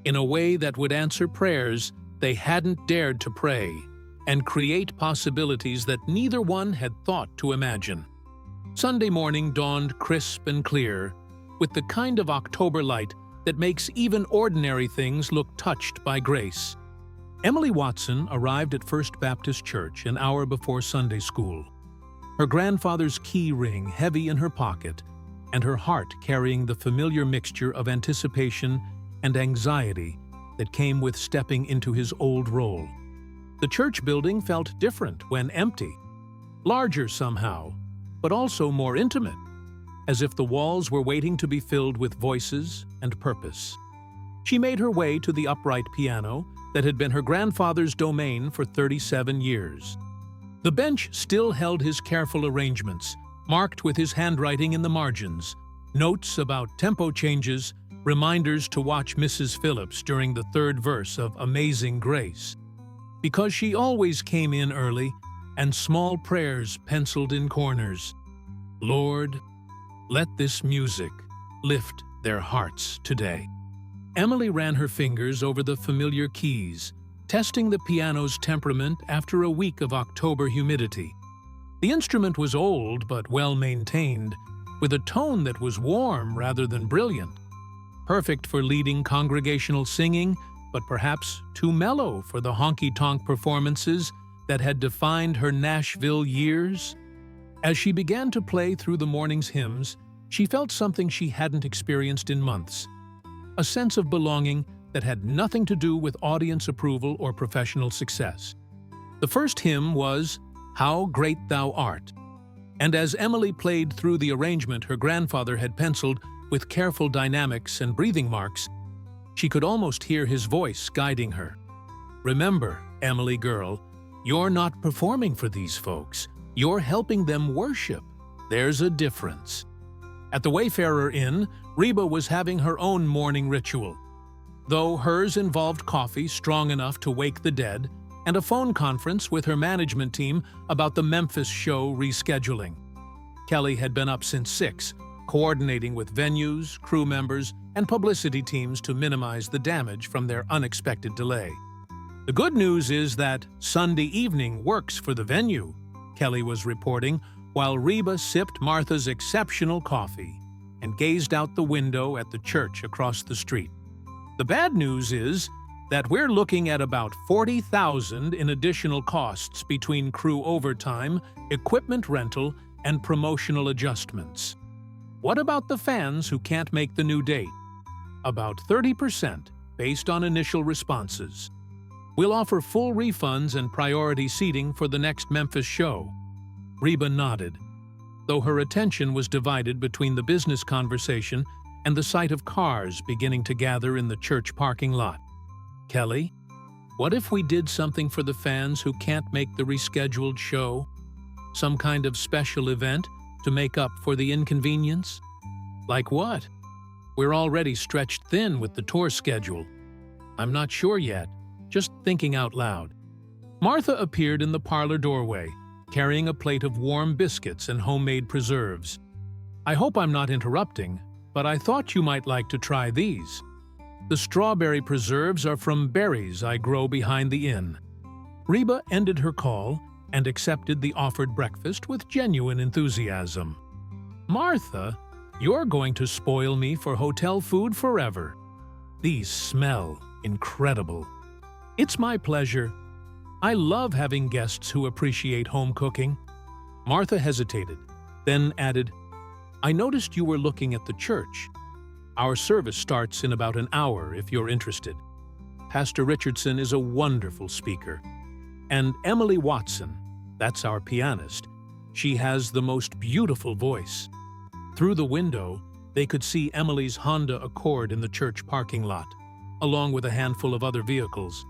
in a way that would answer prayers they hadn't dared to pray and create possibilities that neither one had thought to imagine. Sunday morning dawned crisp and clear, with the kind of October light that makes even ordinary things look touched by grace. Emily Watson arrived at First Baptist Church an hour before Sunday school, her grandfather's key ring heavy in her pocket and her heart carrying the familiar mixture of anticipation and anxiety that came with stepping into his old role. The church building felt different when empty, larger somehow, but also more intimate, as if the walls were waiting to be filled with voices and purpose. She made her way to the upright piano that had been her grandfather's domain for 37 years. The bench still held his careful arrangements, marked with his handwriting in the margins, notes about tempo changes, reminders to watch Mrs. Phillips during the third verse of Amazing Grace, because she always came in early, and small prayers penciled in corners. Lord, let this music lift their hearts today. Emily ran her fingers over the familiar keys, testing the piano's temperament after a week of October humidity. The instrument was old but well-maintained, with a tone that was warm rather than brilliant. Perfect for leading congregational singing, but perhaps too mellow for the honky-tonk performances that had defined her Nashville years. As she began to play through the morning's hymns, she felt something she hadn't experienced in months, a sense of belonging that had nothing to do with audience approval or professional success. The first hymn was How Great Thou Art, and as Emily played through the arrangement her grandfather had penciled with careful dynamics and breathing marks, she could almost hear his voice guiding her. Remember, Emily girl, you're not performing for these folks. You're helping them worship. There's a difference. At the Wayfarer Inn, Reba was having her own morning ritual, though hers involved coffee strong enough to wake the dead and a phone conference with her management team about the Memphis show rescheduling. Kelly had been up since 6, coordinating with venues, crew members, and publicity teams to minimize the damage from their unexpected delay. The good news is that Sunday evening works for the venue, Kelly was reporting, while Reba sipped Martha's exceptional coffee and gazed out the window at the church across the street. The bad news is that we're looking at about $40,000 in additional costs between crew overtime, equipment rental, and promotional adjustments. What about the fans who can't make the new date? About 30% based on initial responses. We'll offer full refunds and priority seating for the next Memphis show. Reba nodded, though her attention was divided between the business conversation and the sight of cars beginning to gather in the church parking lot. Kelly, what if we did something for the fans who can't make the rescheduled show? Some kind of special event to make up for the inconvenience? Like what? We're already stretched thin with the tour schedule. I'm not sure yet, just thinking out loud. Martha appeared in the parlor doorway, carrying a plate of warm biscuits and homemade preserves. I hope I'm not interrupting, but I thought you might like to try these. The strawberry preserves are from berries I grow behind the inn. Reba ended her call and accepted the offered breakfast with genuine enthusiasm. Martha, you're going to spoil me for hotel food forever. These smell incredible. It's my pleasure. I love having guests who appreciate home cooking. Martha hesitated, then added, I noticed you were looking at the church. Our service starts in about an hour if you're interested. Pastor Richardson is a wonderful speaker. And Emily Watson, that's our pianist, she has the most beautiful voice. Through the window, they could see Emily's Honda Accord in the church parking lot, along with a handful of other vehicles.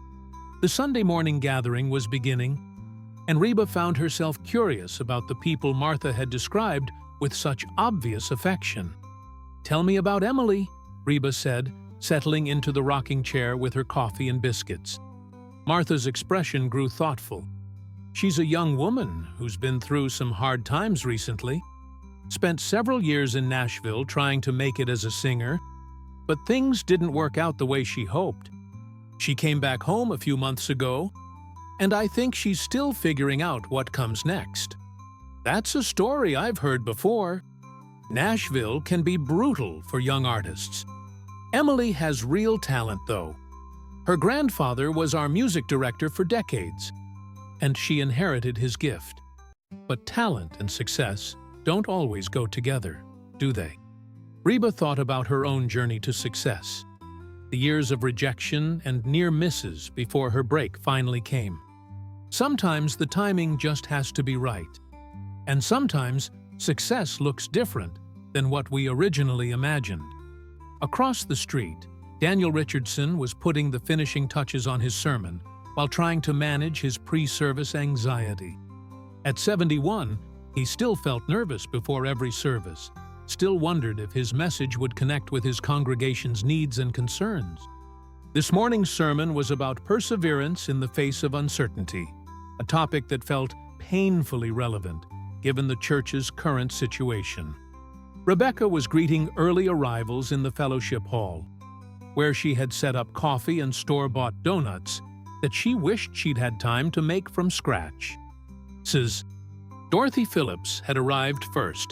The Sunday morning gathering was beginning, and Reba found herself curious about the people Martha had described with such obvious affection. Tell me about Emily, Reba said, settling into the rocking chair with her coffee and biscuits. Martha's expression grew thoughtful. She's a young woman who's been through some hard times recently. Spent several years in Nashville trying to make it as a singer, but things didn't work out the way she hoped. She came back home a few months ago, and I think she's still figuring out what comes next. That's a story I've heard before. Nashville can be brutal for young artists. Emily has real talent, though. Her grandfather was our music director for decades, and she inherited his gift. But talent and success don't always go together, do they? Reba thought about her own journey to success, the years of rejection and near misses before her break finally came. Sometimes the timing just has to be right, and sometimes success looks different than what we originally imagined. Across the street, Daniel Richardson was putting the finishing touches on his sermon while trying to manage his pre-service anxiety. At 71, he still felt nervous before every service, still wondered if his message would connect with his congregation's needs and concerns. This morning's sermon was about perseverance in the face of uncertainty, a topic that felt painfully relevant given the church's current situation. Rebecca was greeting early arrivals in the fellowship hall, where she had set up coffee and store-bought donuts that she wished she'd had time to make from scratch. Dorothy Phillips had arrived first,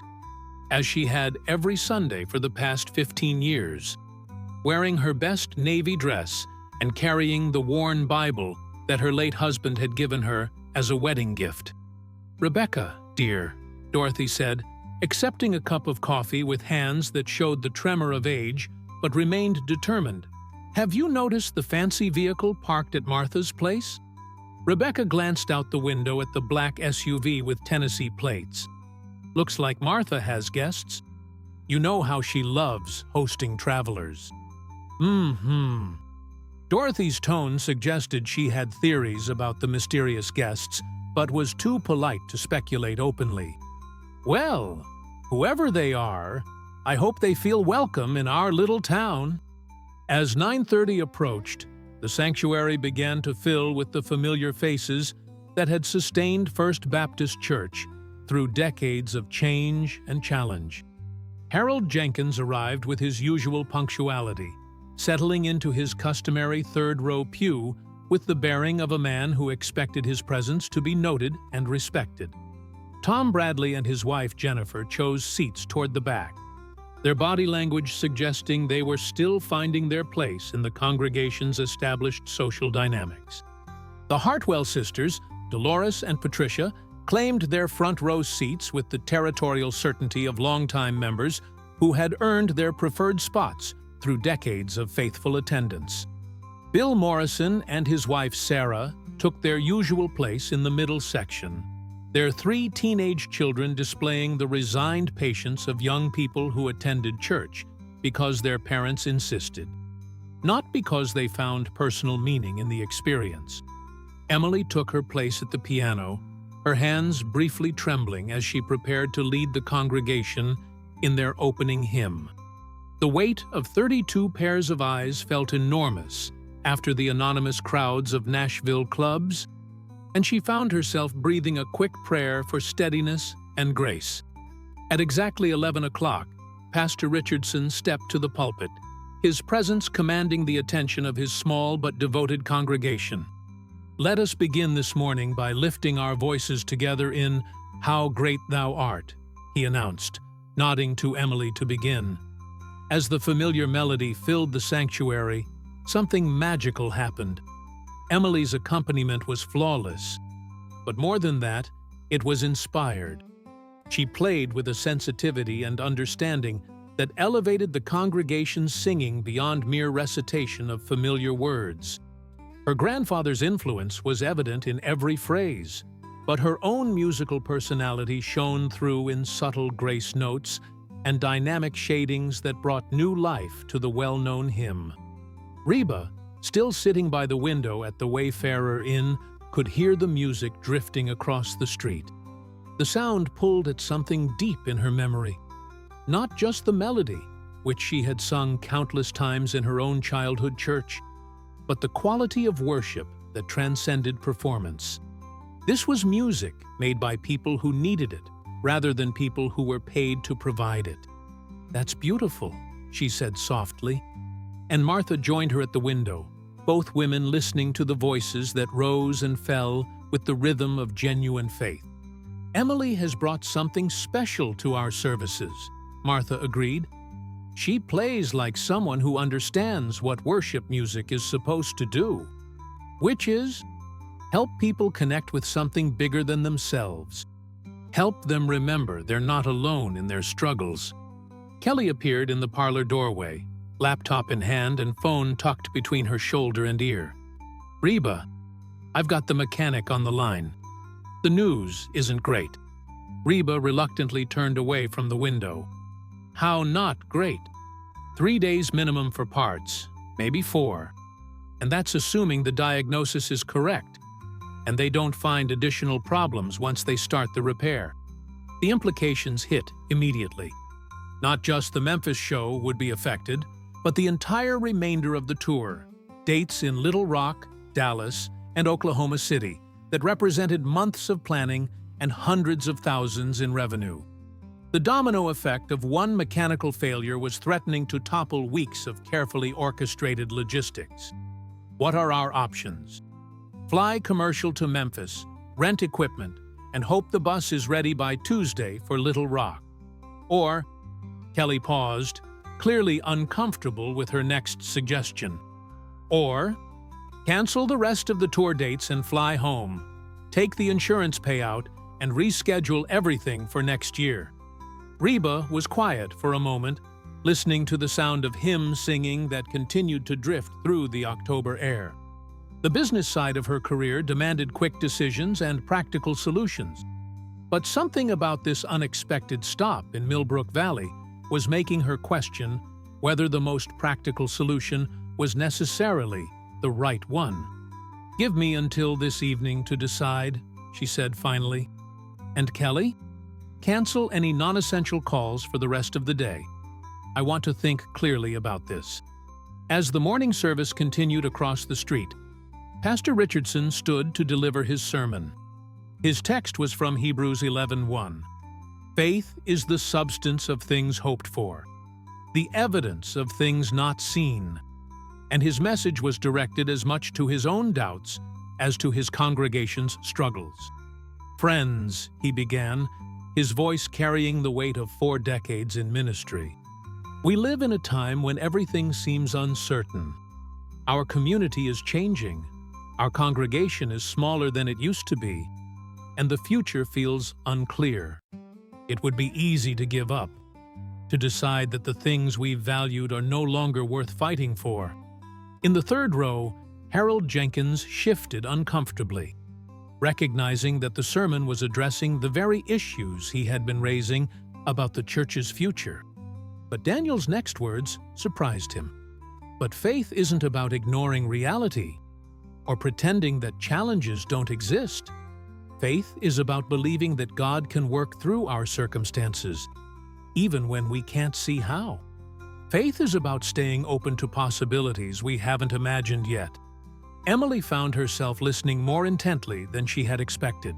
as she had every Sunday for the past 15 years, wearing her best navy dress and carrying the worn Bible that her late husband had given her as a wedding gift. Rebecca, dear, Dorothy said, accepting a cup of coffee with hands that showed the tremor of age but remained determined. Have you noticed the fancy vehicle parked at Martha's place? Rebecca glanced out the window at the black SUV with Tennessee plates. Looks like Martha has guests. You know how she loves hosting travelers. Dorothy's tone suggested she had theories about the mysterious guests, but was too polite to speculate openly. Well, whoever they are, I hope they feel welcome in our little town. As 9:30 approached, the sanctuary began to fill with the familiar faces that had sustained First Baptist Church through decades of change and challenge. Harold Jenkins arrived with his usual punctuality, settling into his customary third-row pew with the bearing of a man who expected his presence to be noted and respected. Tom Bradley and his wife Jennifer chose seats toward the back, their body language suggesting they were still finding their place in the congregation's established social dynamics. The Hartwell sisters, Dolores and Patricia, claimed their front-row seats with the territorial certainty of longtime members who had earned their preferred spots through decades of faithful attendance. Bill Morrison and his wife Sarah took their usual place in the middle section, their 3 teenage children displaying the resigned patience of young people who attended church, because their parents insisted, not because they found personal meaning in the experience. Emily took her place at the piano, her hands briefly trembling as she prepared to lead the congregation in their opening hymn. The weight of 32 pairs of eyes felt enormous after the anonymous crowds of Nashville clubs, and she found herself breathing a quick prayer for steadiness and grace. At exactly 11 o'clock, Pastor Richardson stepped to the pulpit, his presence commanding the attention of his small but devoted congregation. "Let us begin this morning by lifting our voices together in 'How Great Thou Art,'" he announced, nodding to Emily to begin. As the familiar melody filled the sanctuary, something magical happened. Emily's accompaniment was flawless, but more than that, it was inspired. She played with a sensitivity and understanding that elevated the congregation's singing beyond mere recitation of familiar words. Her grandfather's influence was evident in every phrase, but her own musical personality shone through in subtle grace notes and dynamic shadings that brought new life to the well-known hymn. Reba, still sitting by the window at the Wayfarer Inn, could hear the music drifting across the street. The sound pulled at something deep in her memory. Not just the melody, which she had sung countless times in her own childhood church, but the quality of worship that transcended performance. This was music made by people who needed it, rather than people who were paid to provide it. "That's beautiful," she said softly. And Martha joined her at the window, both women listening to the voices that rose and fell with the rhythm of genuine faith. "Emily has brought something special to our services," Martha agreed. "She plays like someone who understands what worship music is supposed to do, which is help people connect with something bigger than themselves. Help them remember they're not alone in their struggles." Kelly appeared in the parlor doorway, laptop in hand and phone tucked between her shoulder and ear. "Reba, I've got the mechanic on the line. The news isn't great." Reba reluctantly turned away from the window. "How not great? 3 days minimum for parts, maybe 4. And that's assuming the diagnosis is correct, and they don't find additional problems once they start the repair." The implications hit immediately. Not just the Memphis show would be affected, but the entire remainder of the tour, dates in Little Rock, Dallas, and Oklahoma City that represented months of planning and hundreds of thousands in revenue. The domino effect of one mechanical failure was threatening to topple weeks of carefully orchestrated logistics. What are our options? Fly commercial to Memphis, rent equipment, and hope the bus is ready by Tuesday for Little Rock. Or, Kelly paused, clearly uncomfortable with her next suggestion. Or, cancel the rest of the tour dates and fly home, take the insurance payout, and reschedule everything for next year. Reba was quiet for a moment, listening to the sound of hymn singing that continued to drift through the October air. The business side of her career demanded quick decisions and practical solutions. But something about this unexpected stop in Millbrook Valley was making her question whether the most practical solution was necessarily the right one. "Give me until this evening to decide," she said finally. "And Kelly? Cancel any non-essential calls for the rest of the day. I want to think clearly about this." As the morning service continued across the street, Pastor Richardson stood to deliver his sermon. His text was from Hebrews 11:1. "Faith is the substance of things hoped for, the evidence of things not seen." And his message was directed as much to his own doubts as to his congregation's struggles. "Friends," he began, his voice carrying the weight of 4 decades in ministry, "we live in a time when everything seems uncertain. Our community is changing, our congregation is smaller than it used to be, and the future feels unclear. It would be easy to give up, to decide that the things we valued are no longer worth fighting for." In the third row, Harold Jenkins shifted uncomfortably, recognizing that the sermon was addressing the very issues he had been raising about the church's future. But Daniel's next words surprised him. But faith isn't about ignoring reality or pretending that challenges don't exist. Faith is about believing that God can work through our circumstances, even when we can't see how. Faith is about staying open to possibilities we haven't imagined yet. Emily found herself listening more intently than she had expected.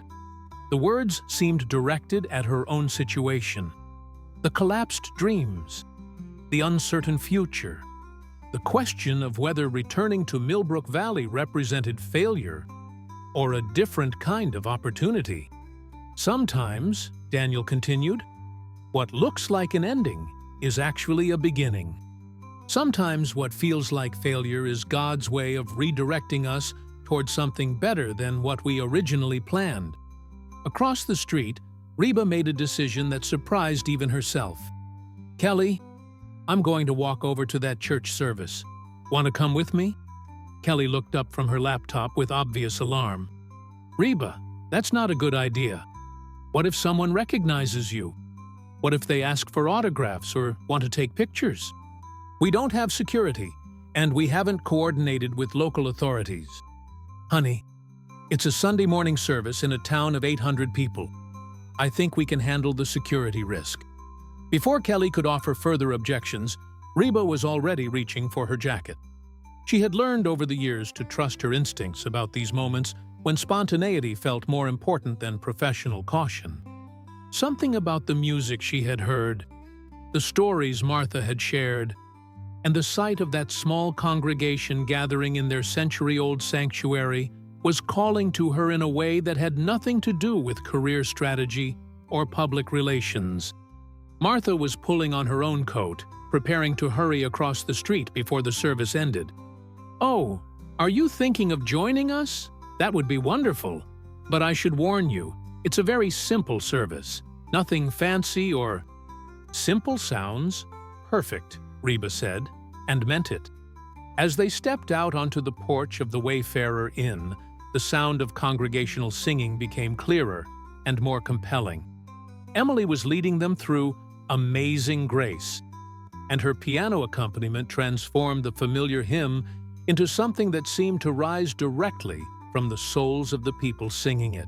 The words seemed directed at her own situation. The collapsed dreams, the uncertain future, the question of whether returning to Millbrook Valley represented failure or a different kind of opportunity. Sometimes, Daniel continued, what looks like an ending is actually a beginning. Sometimes what feels like failure is God's way of redirecting us towards something better than what we originally planned. Across the street, Reba made a decision that surprised even herself. Kelly, I'm going to walk over to that church service. Want to come with me? Kelly looked up from her laptop with obvious alarm. Reba, that's not a good idea. What if someone recognizes you? What if they ask for autographs or want to take pictures? We don't have security, and we haven't coordinated with local authorities. Honey, it's a Sunday morning service in a town of 800 people. I think we can handle the security risk. Before Kelly could offer further objections, Reba was already reaching for her jacket. She had learned over the years to trust her instincts about these moments when spontaneity felt more important than professional caution. Something about the music she had heard, the stories Martha had shared, and the sight of that small congregation gathering in their century-old sanctuary was calling to her in a way that had nothing to do with career strategy or public relations. Martha was pulling on her own coat, preparing to hurry across the street before the service ended. Oh, are you thinking of joining us? That would be wonderful. But I should warn you, it's a very simple service. Nothing fancy or... Simple sounds perfect, Reba said, and meant it. As they stepped out onto the porch of the Wayfarer Inn, the sound of congregational singing became clearer and more compelling. Emily was leading them through Amazing Grace, and her piano accompaniment transformed the familiar hymn into something that seemed to rise directly from the souls of the people singing it.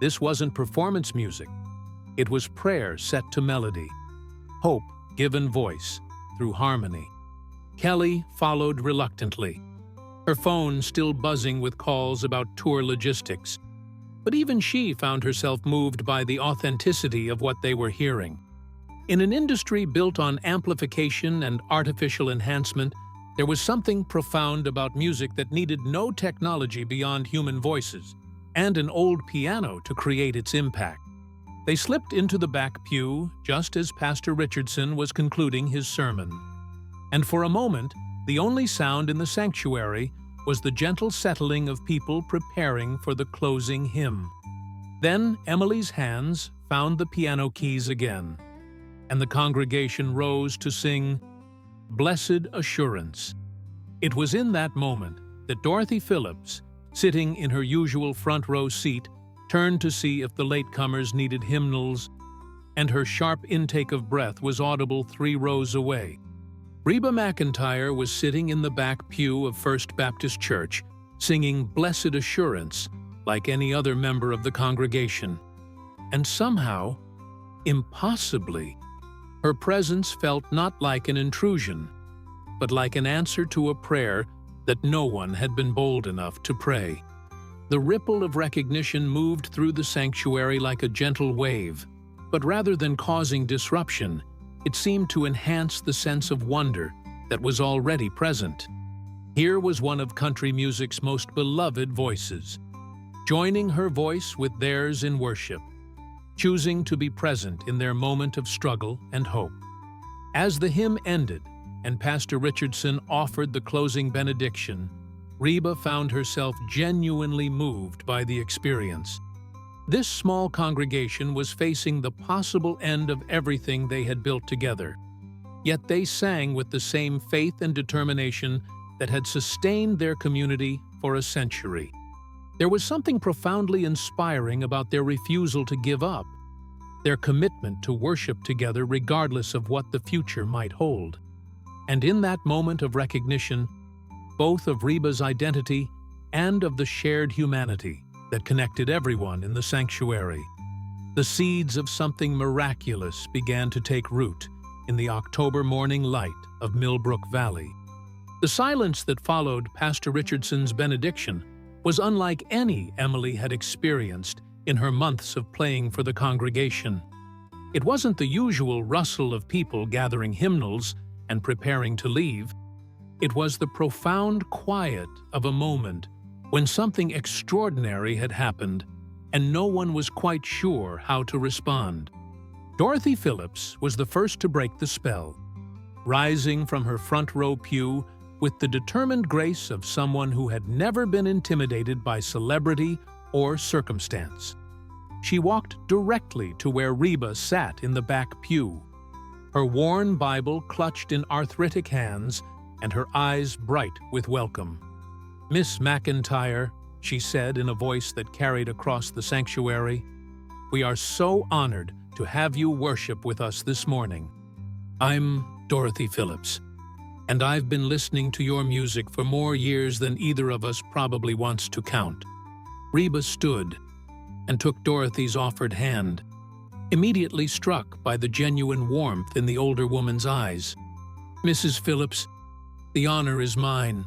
This wasn't performance music. It was prayer set to melody, hope given voice through harmony. Kelly followed reluctantly, her phone still buzzing with calls about tour logistics. But even she found herself moved by the authenticity of what they were hearing. In an industry built on amplification and artificial enhancement, there was something profound about music that needed no technology beyond human voices and an old piano to create its impact. They slipped into the back pew just as Pastor Richardson was concluding his sermon. And for a moment, the only sound in the sanctuary was the gentle settling of people preparing for the closing hymn. Then Emily's hands found the piano keys again, and the congregation rose to sing Blessed Assurance. It was in that moment that Dorothy Phillips, sitting in her usual front row seat, turned to see if the latecomers needed hymnals, and her sharp intake of breath was audible 3 rows away. Reba McEntire was sitting in the back pew of First Baptist Church, singing Blessed Assurance like any other member of the congregation. And somehow, impossibly, her presence felt not like an intrusion, but like an answer to a prayer that no one had been bold enough to pray. The ripple of recognition moved through the sanctuary like a gentle wave, but rather than causing disruption, it seemed to enhance the sense of wonder that was already present. Here was one of country music's most beloved voices, joining her voice with theirs in worship, choosing to be present in their moment of struggle and hope. As the hymn ended and Pastor Richardson offered the closing benediction, Reba found herself genuinely moved by the experience. This small congregation was facing the possible end of everything they had built together. Yet they sang with the same faith and determination that had sustained their community for a century. There was something profoundly inspiring about their refusal to give up. their commitment to worship together regardless of what the future might hold. And in that moment of recognition, both of Reba's identity and of the shared humanity that connected everyone in the sanctuary, the seeds of something miraculous began to take root in the October morning light of Millbrook Valley. The silence that followed Pastor Richardson's benediction was unlike any Emily had experienced in her months of playing for the congregation. It wasn't the usual rustle of people gathering hymnals and preparing to leave. It was the profound quiet of a moment when something extraordinary had happened and no one was quite sure how to respond. Dorothy Phillips was the first to break the spell, rising from her front row pew with the determined grace of someone who had never been intimidated by celebrity or circumstance. She walked directly to where Reba sat in the back pew, her worn Bible clutched in arthritic hands and her eyes bright with welcome. "Miss McEntire," she said in a voice that carried across the sanctuary, "we are so honored to have you worship with us this morning. I'm Dorothy Phillips, and I've been listening to your music for more years than either of us probably wants to count." Reba stood and took Dorothy's offered hand, immediately struck by the genuine warmth in the older woman's eyes. "Mrs. Phillips, the honor is mine.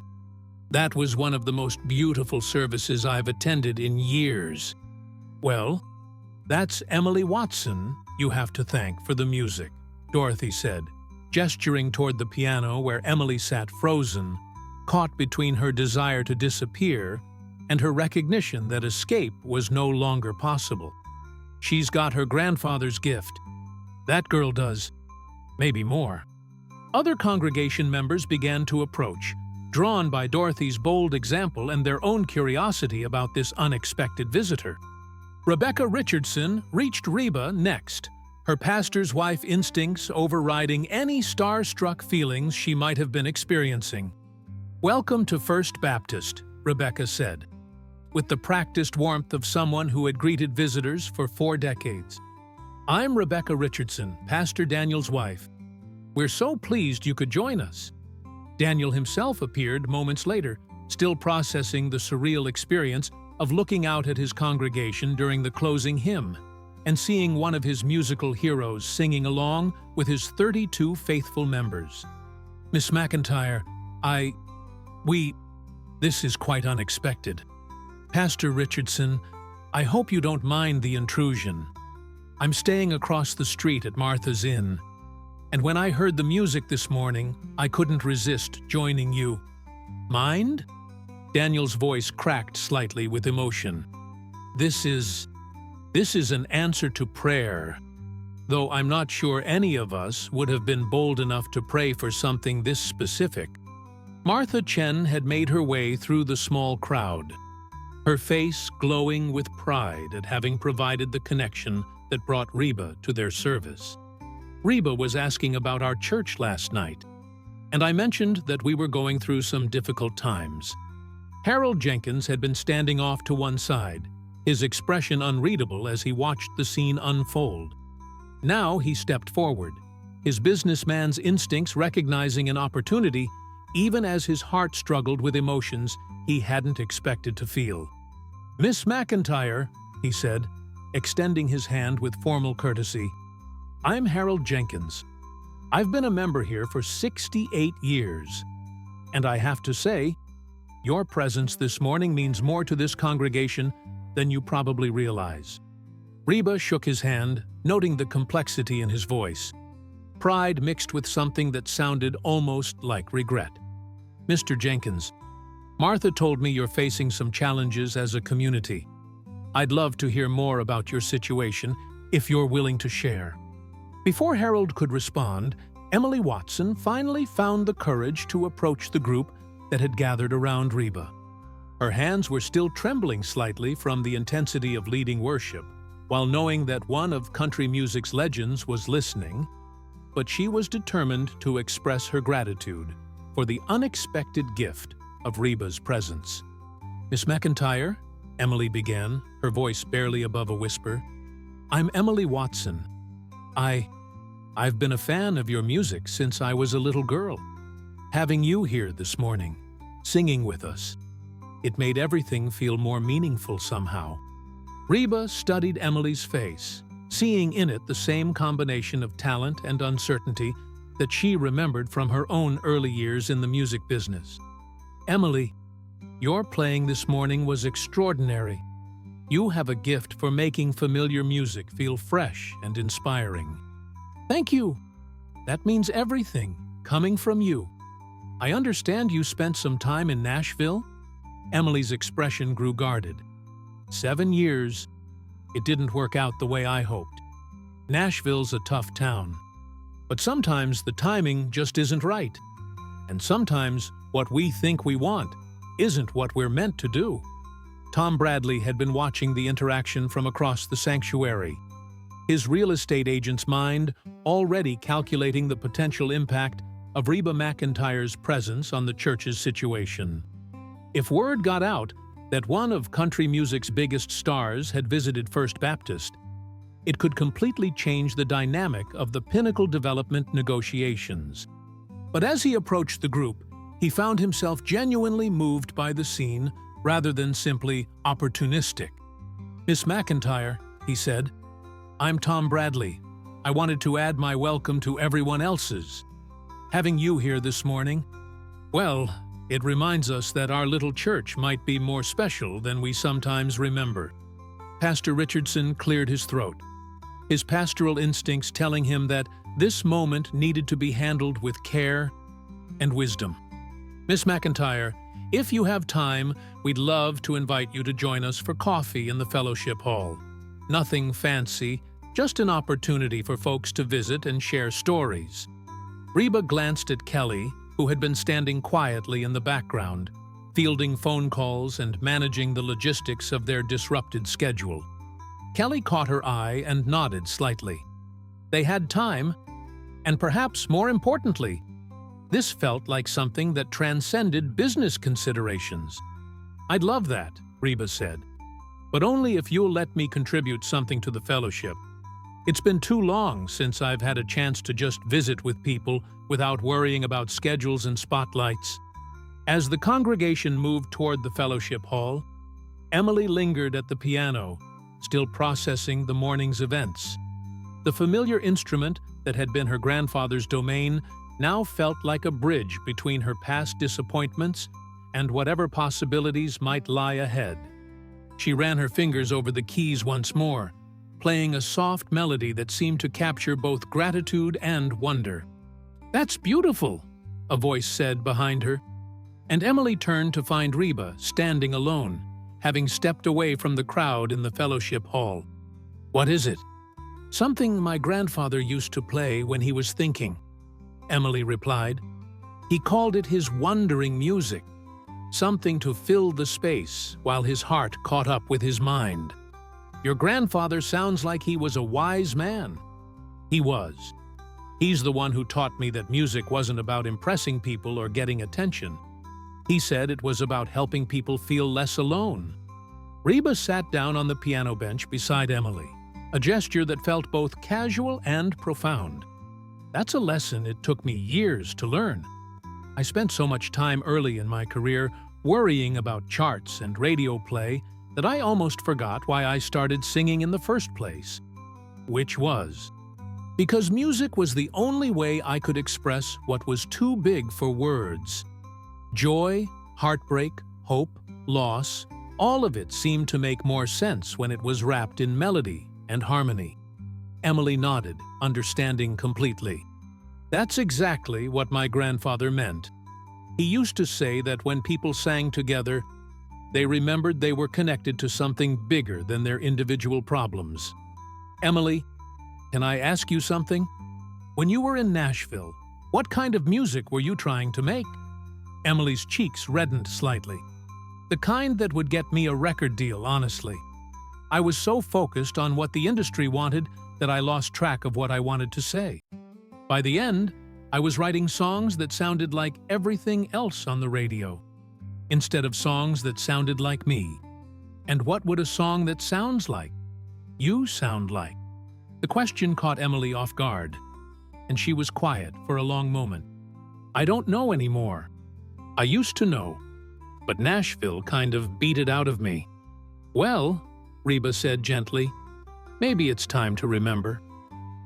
That was one of the most beautiful services I've attended in years." "Well, that's Emily Watson you have to thank for the music," Dorothy said, gesturing toward the piano where Emily sat frozen, caught between her desire to disappear and her recognition that escape was no longer possible. "She's got her grandfather's gift. That girl does. Maybe more." Other congregation members began to approach, drawn by Dorothy's bold example and their own curiosity about this unexpected visitor. Rebecca Richardson reached Reba next, her pastor's wife instincts overriding any star-struck feelings she might have been experiencing. "Welcome to First Baptist," Rebecca said, with the practiced warmth of someone who had greeted visitors for 4 decades. "I'm Rebecca Richardson, Pastor Daniel's wife. We're so pleased you could join us." Daniel himself appeared moments later, still processing the surreal experience of looking out at his congregation during the closing hymn and seeing one of his musical heroes singing along with his 32 faithful members. "Miss McEntire, this is quite unexpected. Pastor Richardson, I hope you don't mind the intrusion. I'm staying across the street at Martha's Inn, and when I heard the music this morning, I couldn't resist joining you." "Mind?" Daniel's voice cracked slightly with emotion. This is an answer to prayer, though I'm not sure any of us would have been bold enough to pray for something this specific." Martha Chen had made her way through the small crowd, her face glowing with pride at having provided the connection that brought Reba to their service. "Reba was asking about our church last night, and I mentioned that we were going through some difficult times." Harold Jenkins had been standing off to one side, his expression unreadable as he watched the scene unfold. Now he stepped forward, his businessman's instincts recognizing an opportunity, even as his heart struggled with emotions he hadn't expected to feel. "Miss McEntire," he said, extending his hand with formal courtesy, "I'm Harold Jenkins. I've been a member here for 68 years, and I have to say, your presence this morning means more to this congregation than you probably realize." Reba shook his hand, noting the complexity in his voice, pride mixed with something that sounded almost like regret. "Mr. Jenkins, Martha told me you're facing some challenges as a community. I'd love to hear more about your situation if you're willing to share." Before Harold could respond, Emily Watson finally found the courage to approach the group that had gathered around Reba. Her hands were still trembling slightly from the intensity of leading worship, while knowing that one of country music's legends was listening, but she was determined to express her gratitude for the unexpected gift of Reba's presence. "Miss McEntire," Emily began, her voice barely above a whisper, I'm Emily Watson. I've been a fan of your music since I was a little girl. Having you here this morning, singing with us, it made everything feel more meaningful somehow." Reba studied Emily's face, seeing in it the same combination of talent and uncertainty that she remembered from her own early years in the music business. "Emily, your playing this morning was extraordinary. You have a gift for making familiar music feel fresh and inspiring." "Thank you. That means everything, coming from you. I understand you spent some time in Nashville?" Emily's expression grew guarded. 7 years. It didn't work out the way I hoped. Nashville's a tough town. But sometimes the timing just isn't right. And sometimes what we think we want isn't what we're meant to do. Tom Bradley had been watching the interaction from across the sanctuary, his real estate agent's mind already calculating the potential impact of Reba McEntire's presence on the church's situation. If word got out that one of country music's biggest stars had visited First Baptist, it could completely change the dynamic of the Pinnacle development negotiations. But as he approached the group, he found himself genuinely moved by the scene rather than simply opportunistic. "Miss McEntire," he said, "I'm Tom Bradley. I wanted to add my welcome to everyone else's. Having you here this morning, well, it reminds us that our little church might be more special than we sometimes remember." Pastor Richardson cleared his throat, his pastoral instincts telling him that this moment needed to be handled with care and wisdom. "Miss McEntire, if you have time, we'd love to invite you to join us for coffee in the fellowship hall. Nothing fancy, just an opportunity for folks to visit and share stories." Reba glanced at Kelly, who had been standing quietly in the background, fielding phone calls and managing the logistics of their disrupted schedule. Kelly caught her eye and nodded slightly. They had time, and perhaps more importantly, this felt like something that transcended business considerations. "I'd love that," Reba said, "but only if you'll let me contribute something to the fellowship. It's been too long since I've had a chance to just visit with people without worrying about schedules and spotlights." As the congregation moved toward the fellowship hall, Emily lingered at the piano, still processing the morning's events. The familiar instrument that had been her grandfather's domain now felt like a bridge between her past disappointments and whatever possibilities might lie ahead. She ran her fingers over the keys once more, playing a soft melody that seemed to capture both gratitude and wonder. "That's beautiful," a voice said behind her, and Emily turned to find Reba standing alone, having stepped away from the crowd in the fellowship hall. "What is it?" "Something my grandfather used to play when he was thinking," Emily replied. "He called it his wandering music, something to fill the space while his heart caught up with his mind." "Your grandfather sounds like he was a wise man." "He was. He's the one who taught me that music wasn't about impressing people or getting attention. He said it was about helping people feel less alone." Reba sat down on the piano bench beside Emily, a gesture that felt both casual and profound. "That's a lesson it took me years to learn. I spent so much time early in my career worrying about charts and radio play that I almost forgot why I started singing in the first place. Which was because music was the only way I could express what was too big for words. Joy, heartbreak, hope, loss, all of it seemed to make more sense when it was wrapped in melody and harmony." Emily nodded, understanding completely. "That's exactly what my grandfather meant. He used to say that when people sang together, they remembered they were connected to something bigger than their individual problems." "Emily, can I ask you something? When you were in Nashville, what kind of music were you trying to make?" Emily's cheeks reddened slightly. "The kind that would get me a record deal, honestly. I was so focused on what the industry wanted that I lost track of what I wanted to say. By the end, I was writing songs that sounded like everything else on the radio, instead of songs that sounded like me. And what would a song that sounds like you sound like?" The question caught Emily off guard, and she was quiet for a long moment. "I don't know anymore. I used to know, but Nashville kind of beat it out of me." "Well," Reba said gently, "maybe it's time to remember."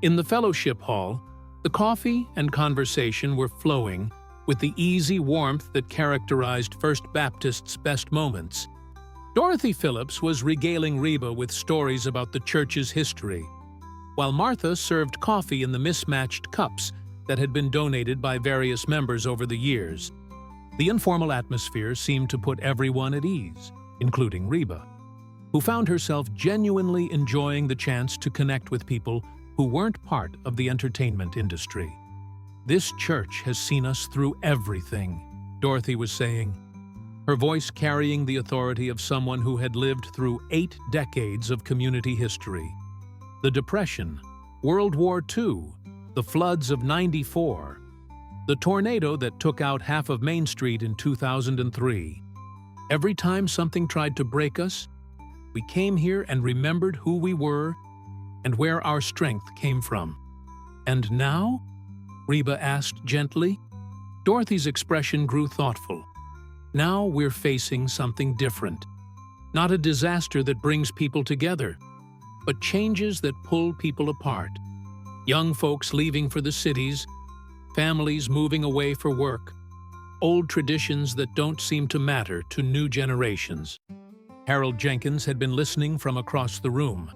In the fellowship hall, the coffee and conversation were flowing with the easy warmth that characterized First Baptist's best moments. Dorothy Phillips was regaling Reba with stories about the church's history, while Martha served coffee in the mismatched cups that had been donated by various members over the years. The informal atmosphere seemed to put everyone at ease, including Reba, who found herself genuinely enjoying the chance to connect with people who weren't part of the entertainment industry. "This church has seen us through everything," Dorothy was saying, her voice carrying the authority of someone who had lived through 8 decades of community history. The Depression, World War II, the floods of '94, the tornado that took out half of Main Street in 2003. Every time something tried to break us, we came here and remembered who we were and where our strength came from. "And now?" Reba asked gently. Dorothy's expression grew thoughtful. "Now we're facing something different. Not a disaster that brings people together, but changes that pull people apart. Young folks leaving for the cities, families moving away for work, old traditions that don't seem to matter to new generations." Harold Jenkins had been listening from across the room,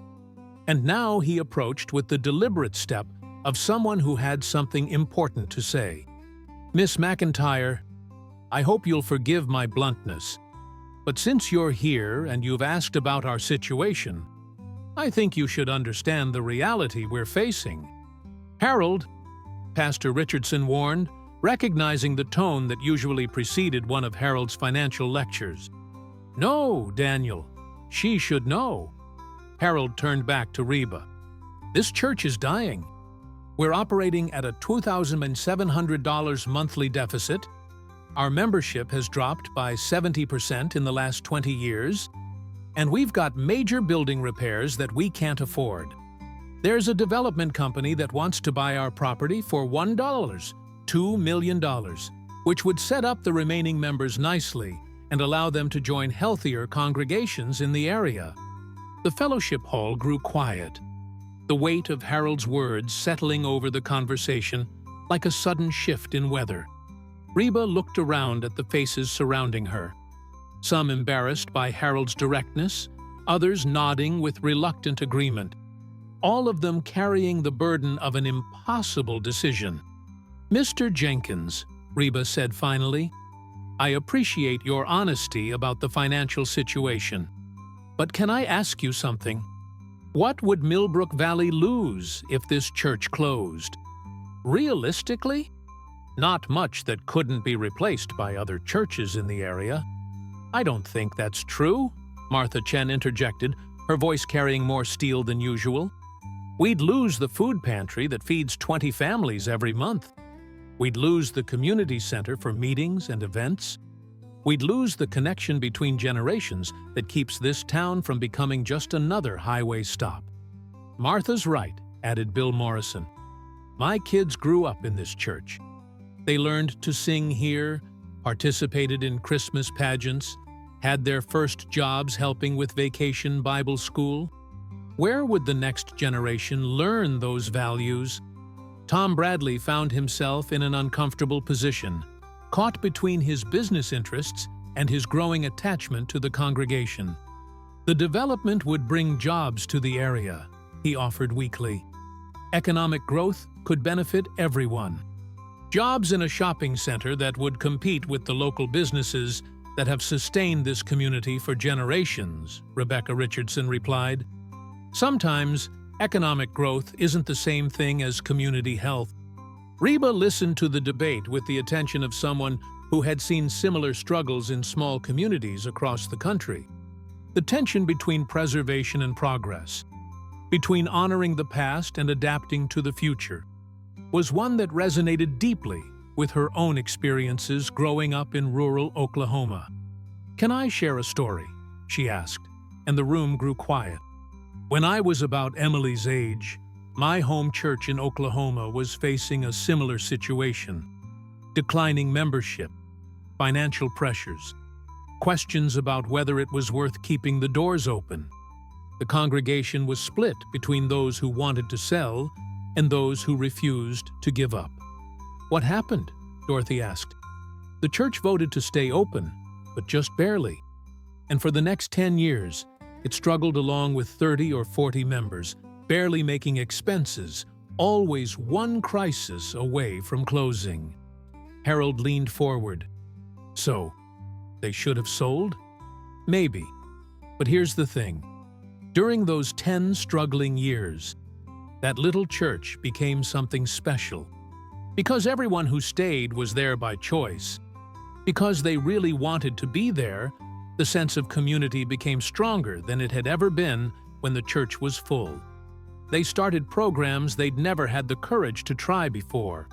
and now he approached with the deliberate step of someone who had something important to say. "Miss McEntire, I hope you'll forgive my bluntness, but since you're here and you've asked about our situation, I think you should understand the reality we're facing." "Harold," Pastor Richardson warned, recognizing the tone that usually preceded one of Harold's financial lectures. "No, Daniel, she should know." Harold turned back to Reba. "This church is dying. We're operating at a $2,700 monthly deficit. Our membership has dropped by 70% in the last 20 years, and we've got major building repairs that we can't afford. There's a development company that wants to buy our property for $1, $2 million, which would set up the remaining members nicely and allow them to join healthier congregations in the area." The fellowship hall grew quiet, the weight of Harold's words settling over the conversation like a sudden shift in weather. Reba looked around at the faces surrounding her, some embarrassed by Harold's directness, others nodding with reluctant agreement, all of them carrying the burden of an impossible decision. "Mr. Jenkins," Reba said finally, "I appreciate your honesty about the financial situation. But can I ask you something? What would Millbrook Valley lose if this church closed? Realistically, not much that couldn't be replaced by other churches in the area." "I don't think that's true," Martha Chen interjected, her voice carrying more steel than usual. "We'd lose the food pantry that feeds 20 families every month. We'd lose the community center for meetings and events. We'd lose the connection between generations that keeps this town from becoming just another highway stop." "Martha's right," added Bill Morrison. "My kids grew up in this church. They learned to sing here, participated in Christmas pageants, had their first jobs helping with Vacation Bible School. Where would the next generation learn those values?" Tom Bradley found himself in an uncomfortable position, caught between his business interests and his growing attachment to the congregation. "The development would bring jobs to the area," he offered weakly. "Economic growth could benefit everyone. Jobs in a shopping center that would compete with the local businesses that have sustained this community for generations," Rebecca Richardson replied. "Sometimes economic growth isn't the same thing as community health." Reba listened to the debate with the attention of someone who had seen similar struggles in small communities across the country. The tension between preservation and progress, between honoring the past and adapting to the future, was one that resonated deeply with her own experiences growing up in rural Oklahoma. "Can I share a story?" she asked, and the room grew quiet. "When I was about Emily's age, My home church in Oklahoma was facing a similar situation. Declining membership, financial pressures, questions about whether it was worth keeping the doors open. The congregation was split between those who wanted to sell and those who refused to give up. "What happened?" Dorothy asked. "The church voted to stay open, but just barely. And for the next 10 years, it struggled along with 30 or 40 members, barely making expenses, always one crisis away from closing." Harold leaned forward. "So, they should have sold? Maybe. But here's the thing. During those 10 struggling years, that little church became something special. Because everyone who stayed was there by choice. Because they really wanted to be there, the sense of community became stronger than it had ever been when the church was full. They started programs they'd never had the courage to try before.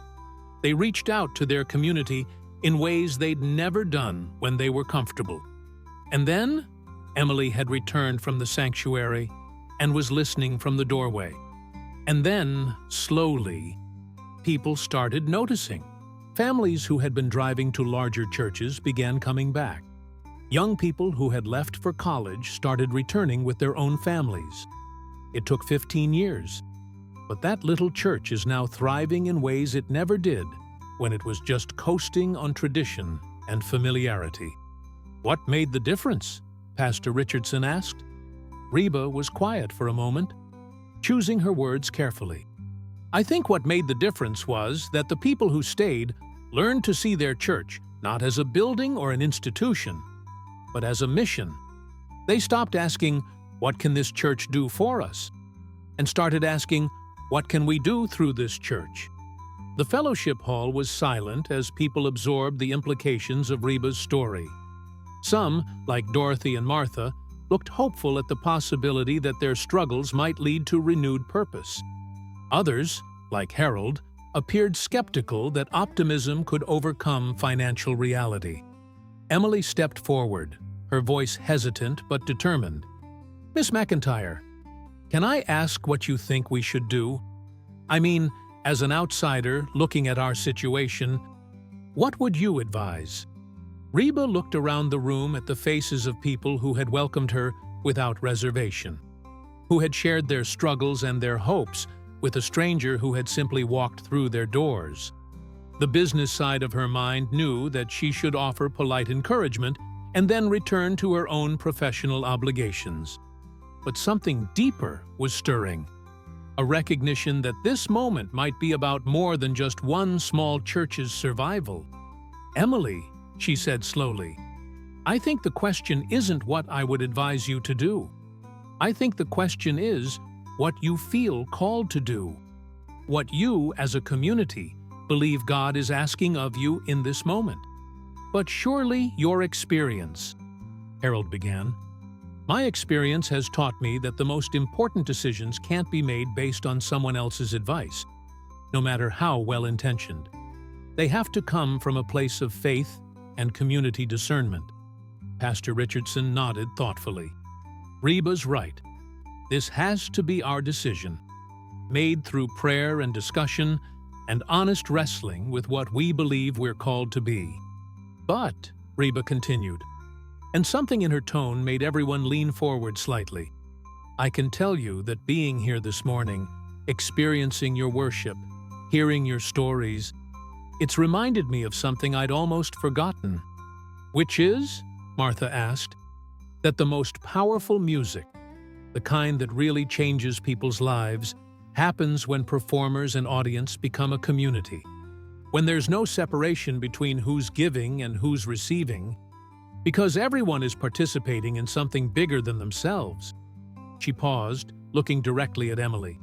They reached out to their community in ways they'd never done when they were comfortable. And then, Emily had returned from the sanctuary and was listening from the doorway. And then, slowly, people started noticing. Families who had been driving to larger churches began coming back. Young people who had left for college started returning with their own families. It took 15 years, but that little church is now thriving in ways it never did when it was just coasting on tradition and familiarity. "What made the difference?" Pastor Richardson asked. Reba was quiet for a moment, choosing her words carefully. "I think what made the difference was that the people who stayed learned to see their church not as a building or an institution, but as a mission. They stopped asking, 'What can this church do for us?' and started asking, 'What can we do through this church?'" The fellowship hall was silent as people absorbed the implications of Reba's story. Some, like Dorothy and Martha, looked hopeful at the possibility that their struggles might lead to renewed purpose. Others, like Harold, appeared skeptical that optimism could overcome financial reality. Emily stepped forward, her voice hesitant but determined. "Miss McEntire, can I ask what you think we should do? I mean, as an outsider looking at our situation, what would you advise?" Reba looked around the room at the faces of people who had welcomed her without reservation, who had shared their struggles and their hopes with a stranger who had simply walked through their doors. The business side of her mind knew that she should offer polite encouragement and then return to her own professional obligations. But something deeper was stirring, a recognition that this moment might be about more than just one small church's survival. "Emily," she said slowly, "I think the question isn't what I would advise you to do. I think the question is what you feel called to do, what you, as a community, believe God is asking of you in this moment. But surely your experience," Harold began. "My experience has taught me that the most important decisions can't be made based on someone else's advice, no matter how well-intentioned. They have to come from a place of faith and community discernment." Pastor Richardson nodded thoughtfully. "Reba's right. This has to be our decision, made through prayer and discussion and honest wrestling with what we believe we're called to be." "But," Reba continued, and something in her tone made everyone lean forward slightly, "I can tell you that being here this morning, experiencing your worship, hearing your stories, it's reminded me of something I'd almost forgotten." "Which is?" Martha asked. "That the most powerful music, the kind that really changes people's lives, happens when performers and audience become a community. When there's no separation between who's giving and who's receiving, because everyone is participating in something bigger than themselves." She paused, looking directly at Emily.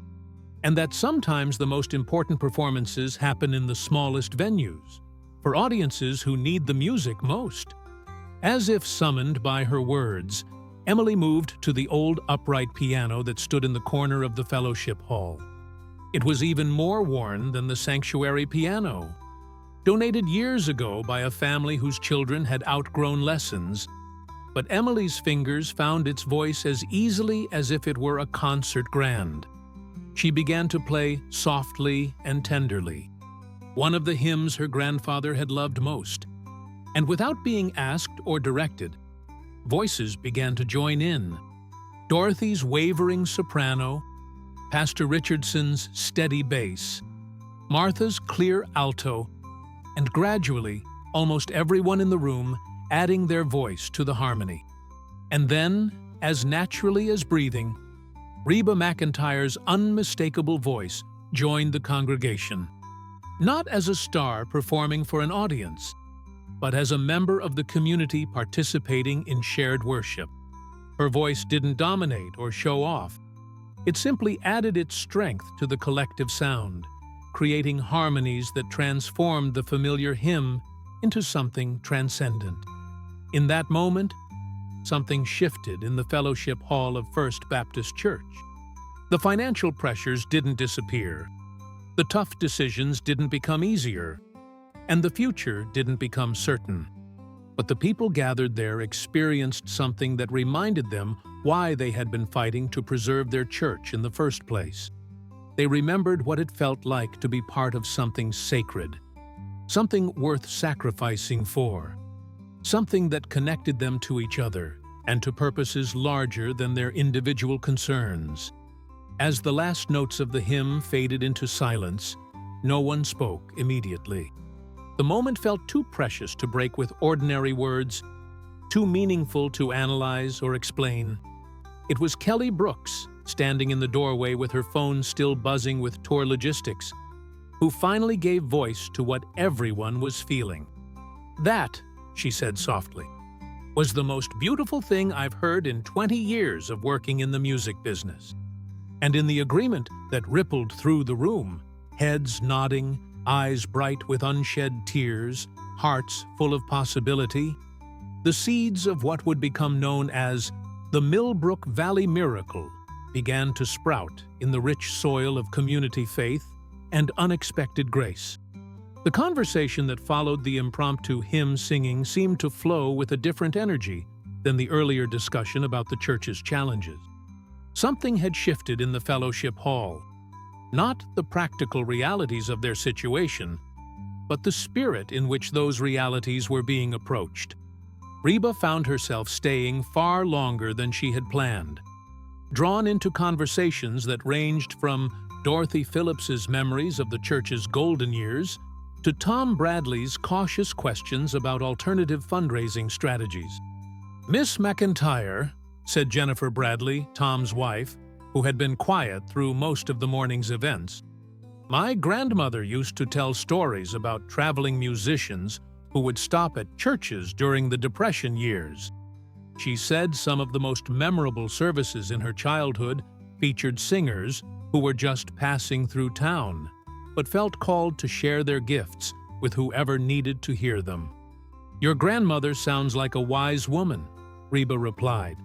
"And that sometimes the most important performances happen in the smallest venues, for audiences who need the music most." As if summoned by her words, Emily moved to the old upright piano that stood in the corner of the fellowship hall. It was even more worn than the sanctuary piano. Donated years ago by a family whose children had outgrown lessons, but Emily's fingers found its voice as easily as if it were a concert grand. She began to play softly and tenderly, one of the hymns her grandfather had loved most. And without being asked or directed, voices began to join in. Dorothy's wavering soprano, Pastor Richardson's steady bass, Martha's clear alto, and gradually, almost everyone in the room adding their voice to the harmony. And then, as naturally as breathing, Reba McEntire's unmistakable voice joined the congregation. Not as a star performing for an audience, but as a member of the community participating in shared worship. Her voice didn't dominate or show off. It simply added its strength to the collective sound, creating harmonies that transformed the familiar hymn into something transcendent. In that moment, something shifted in the fellowship hall of First Baptist Church. The financial pressures didn't disappear. The tough decisions didn't become easier, and the future didn't become certain. But the people gathered there experienced something that reminded them why they had been fighting to preserve their church in the first place. They remembered what it felt like to be part of something sacred, something worth sacrificing for, something that connected them to each other and to purposes larger than their individual concerns. As the last notes of the hymn faded into silence, no one spoke immediately. The moment felt too precious to break with ordinary words, too meaningful to analyze or explain. It was Kelly Brooks, standing in the doorway with her phone still buzzing with tour logistics, who finally gave voice to what everyone was feeling. "That," she said softly, "was the most beautiful thing I've heard in 20 years of working in the music business." And in the agreement that rippled through the room, heads nodding, eyes bright with unshed tears, hearts full of possibility, the seeds of what would become known as the Millbrook Valley Miracle began to sprout in the rich soil of community faith and unexpected grace. The conversation that followed the impromptu hymn singing seemed to flow with a different energy than the earlier discussion about the church's challenges. Something had shifted in the fellowship hall. Not the practical realities of their situation, but the spirit in which those realities were being approached. Reba found herself staying far longer than she had planned, drawn into conversations that ranged from Dorothy Phillips's memories of the church's golden years to Tom Bradley's cautious questions about alternative fundraising strategies. "Miss McEntire," said Jennifer Bradley, Tom's wife, who had been quiet through most of the morning's events, "my grandmother used to tell stories about traveling musicians who would stop at churches during the Depression years. She said some of the most memorable services in her childhood featured singers who were just passing through town, but felt called to share their gifts with whoever needed to hear them." "Your grandmother sounds like a wise woman," Reba replied.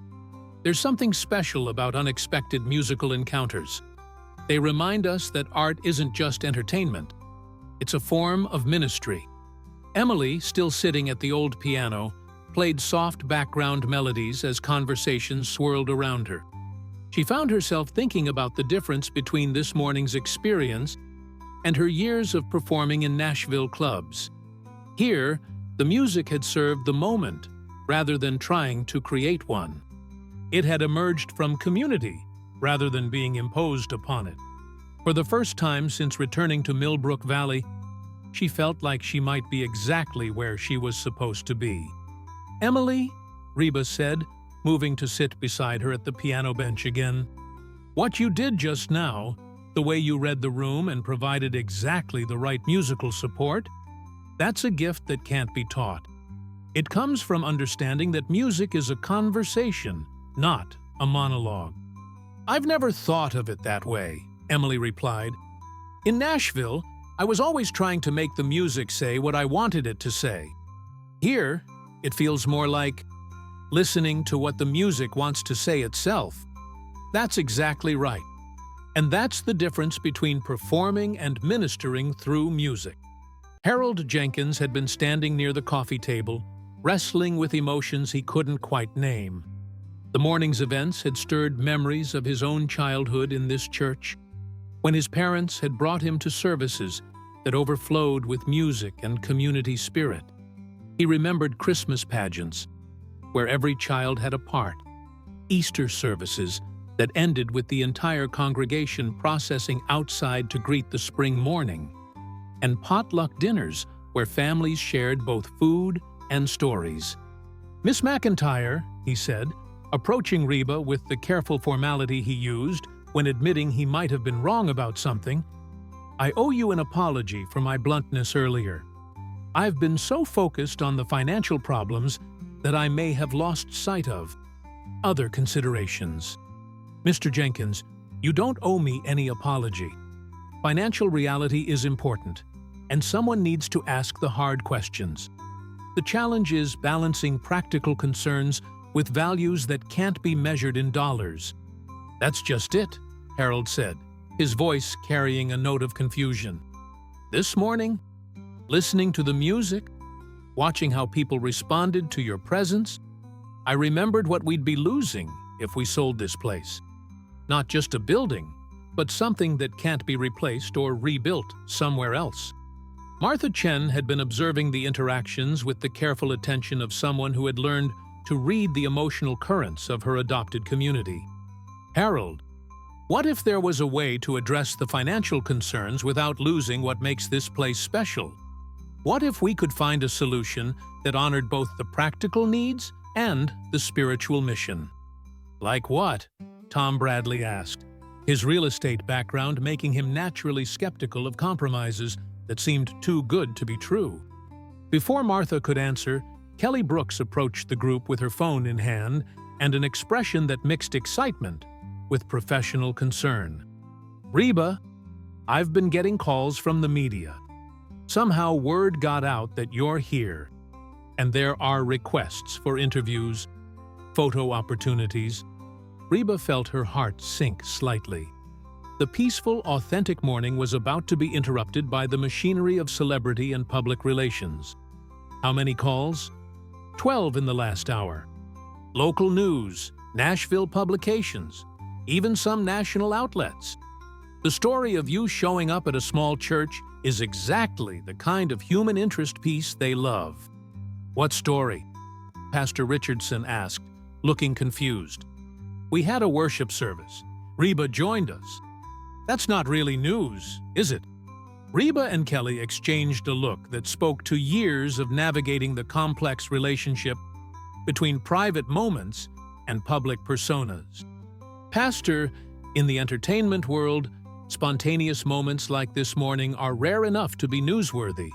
"There's something special about unexpected musical encounters. They remind us that art isn't just entertainment. It's a form of ministry." Emily, still sitting at the old piano, played soft background melodies as conversations swirled around her. She found herself thinking about the difference between this morning's experience and her years of performing in Nashville clubs. Here, the music had served the moment rather than trying to create one. It had emerged from community rather than being imposed upon it. For the first time since returning to Millbrook Valley, she felt like she might be exactly where she was supposed to be. "Emily," Reba said, moving to sit beside her at the piano bench again, "what you did just now, the way you read the room and provided exactly the right musical support, that's a gift that can't be taught. It comes from understanding that music is a conversation, not a monologue." "I've never thought of it that way," Emily replied. "In Nashville, I was always trying to make the music say what I wanted it to say. Here, it feels more like listening to what the music wants to say itself." "That's exactly right. And that's the difference between performing and ministering through music." Harold Jenkins had been standing near the coffee table, wrestling with emotions he couldn't quite name. The morning's events had stirred memories of his own childhood in this church, when his parents had brought him to services that overflowed with music and community spirit. He remembered Christmas pageants, where every child had a part, Easter services that ended with the entire congregation processing outside to greet the spring morning, and potluck dinners where families shared both food and stories. "Miss McEntire," he said, approaching Reba with the careful formality he used when admitting he might have been wrong about something, "I owe you an apology for my bluntness earlier. I've been so focused on the financial problems that I may have lost sight of other considerations. Mr. Jenkins, you don't owe me any apology. Financial reality is important, and someone needs to ask the hard questions. The challenge is balancing practical concerns with values that can't be measured in dollars." "That's just it," Harold said, his voice carrying a note of confusion. "This morning, listening to the music, watching how people responded to your presence, I remembered what we'd be losing if we sold this place. Not just a building, but something that can't be replaced or rebuilt somewhere else." Martha Chen had been observing the interactions with the careful attention of someone who had learned to read the emotional currents of her adopted community. "Harold, what if there was a way to address the financial concerns without losing what makes this place special? What if we could find a solution that honored both the practical needs and the spiritual mission?" "Like what?" Tom Bradley asked, his real estate background making him naturally skeptical of compromises that seemed too good to be true. Before Martha could answer, Kelly Brooks approached the group with her phone in hand and an expression that mixed excitement with professional concern. "Reba, I've been getting calls from the media. Somehow word got out that you're here, and there are requests for interviews, photo opportunities." Reba felt her heart sink slightly. The peaceful, authentic morning was about to be interrupted by the machinery of celebrity and public relations. How many calls? 12 in the last hour. Local news, Nashville publications, even some national outlets. The story of you showing up at a small church is exactly the kind of human interest piece they love. "What story?" Pastor Richardson asked, looking confused. "We had a worship service. Reba joined us." "That's not really news, is it?" Reba and Kelly exchanged a look that spoke to years of navigating the complex relationship between private moments and public personas. "Pastor, in the entertainment world, spontaneous moments like this morning are rare enough to be newsworthy.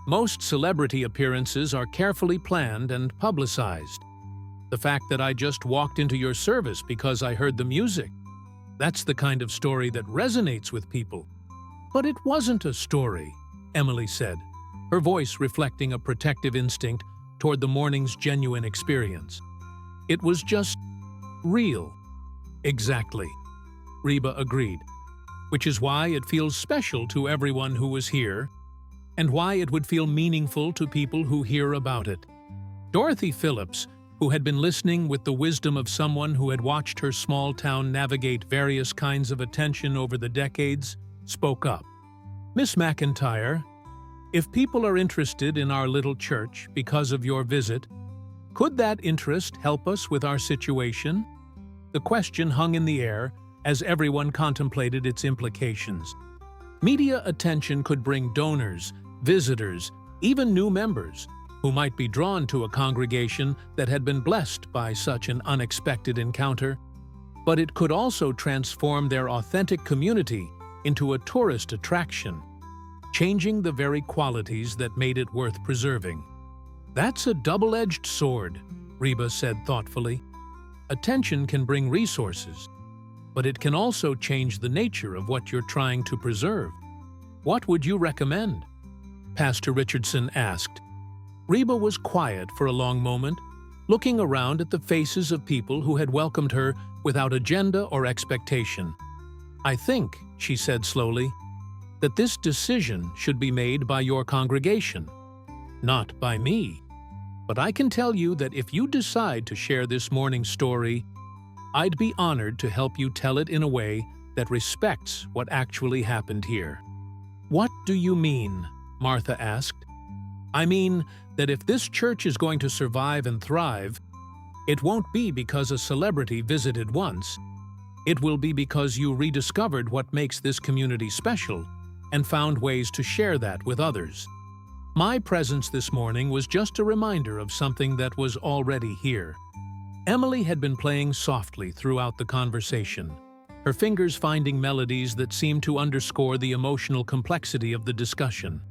Most celebrity appearances are carefully planned and publicized. The fact that I just walked into your service because I heard the music, that's the kind of story that resonates with people." "But it wasn't a story," Emily said, her voice reflecting a protective instinct toward the morning's genuine experience. "It was just real." "Exactly," Reba agreed, "which is why it feels special to everyone who was here, and why it would feel meaningful to people who hear about it." Dorothy Phillips, who had been listening with the wisdom of someone who had watched her small town navigate various kinds of attention over the decades, spoke up. "Miss McEntire, if people are interested in our little church because of your visit, could that interest help us with our situation?" The question hung in the air as everyone contemplated its implications. Media attention could bring donors, visitors, even new members, who might be drawn to a congregation that had been blessed by such an unexpected encounter. But it could also transform their authentic community into a tourist attraction, changing the very qualities that made it worth preserving. "That's a double-edged sword," Reba said thoughtfully. "Attention can bring resources, but it can also change the nature of what you're trying to preserve. What would you recommend?" Pastor Richardson asked. Reba was quiet for a long moment, looking around at the faces of people who had welcomed her without agenda or expectation. "I think," she said slowly, "that this decision should be made by your congregation, not by me. But I can tell you that if you decide to share this morning's story, I'd be honored to help you tell it in a way that respects what actually happened here. "What do you mean?" Martha asked. "I mean that if this church is going to survive and thrive, it won't be because a celebrity visited once. It will be because you rediscovered what makes this community special and found ways to share that with others. My presence this morning was just a reminder of something that was already here." Emily had been playing softly throughout the conversation, her fingers finding melodies that seemed to underscore the emotional complexity of the discussion.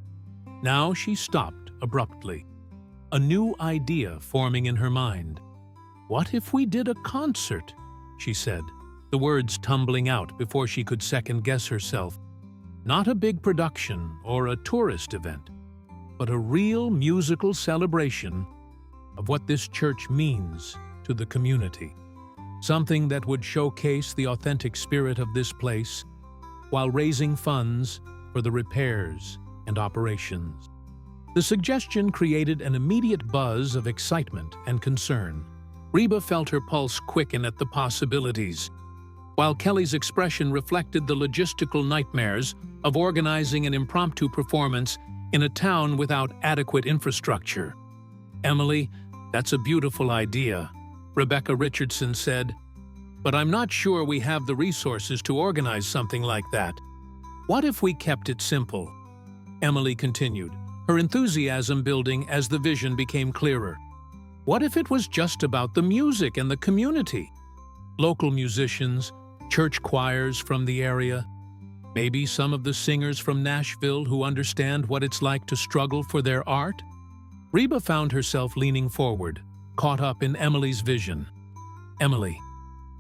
Now she stopped abruptly, a new idea forming in her mind. "What if we did a concert?" she said, the words tumbling out before she could second-guess herself. Not a big production or a tourist event, but a real musical celebration of what this church means to the community. Something that would showcase the authentic spirit of this place while raising funds for the repairs and operations. The suggestion created an immediate buzz of excitement and concern. Reba felt her pulse quicken at the possibilities, while Kelly's expression reflected the logistical nightmares of organizing an impromptu performance in a town without adequate infrastructure. "Emily, that's a beautiful idea," Rebecca Richardson said, "but I'm not sure we have the resources to organize something like that. What if we kept it simple?" Emily continued, her enthusiasm building as the vision became clearer. "What if it was just about the music and the community? Local musicians, church choirs from the area, maybe some of the singers from Nashville who understand what it's like to struggle for their art?" Reba found herself leaning forward, caught up in Emily's vision. "Emily,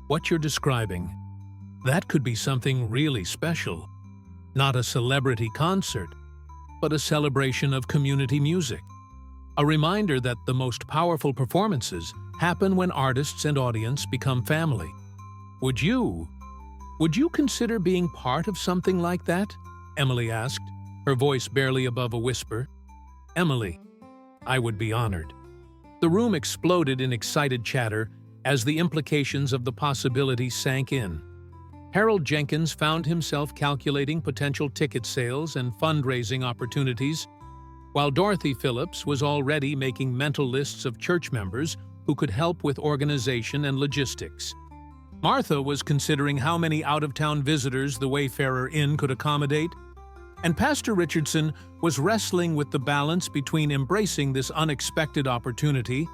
what you're describing, that could be something really special. Not a celebrity concert, but a celebration of community music. A reminder that the most powerful performances happen when artists and audience become family. Would you consider being part of something like that?" Emily asked, her voice barely above a whisper. "Emily, I would be honored." The room exploded in excited chatter as the implications of the possibility sank in. Harold Jenkins found himself calculating potential ticket sales and fundraising opportunities, while Dorothy Phillips was already making mental lists of church members who could help with organization and logistics. Martha was considering how many out-of-town visitors the Wayfarer Inn could accommodate, and Pastor Richardson was wrestling with the balance between embracing this unexpected opportunity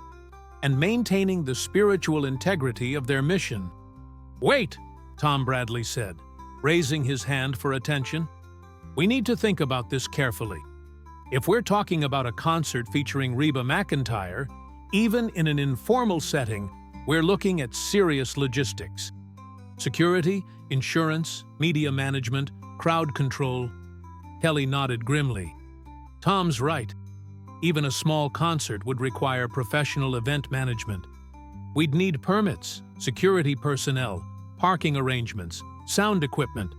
and maintaining the spiritual integrity of their mission. "Wait!" Tom Bradley said, raising his hand for attention. "We need to think about this carefully. If we're talking about a concert featuring Reba McEntire, even in an informal setting, we're looking at serious logistics. Security, insurance, media management, crowd control." Kelly nodded grimly. "Tom's right. Even a small concert would require professional event management. We'd need permits, security personnel, parking arrangements, sound equipment."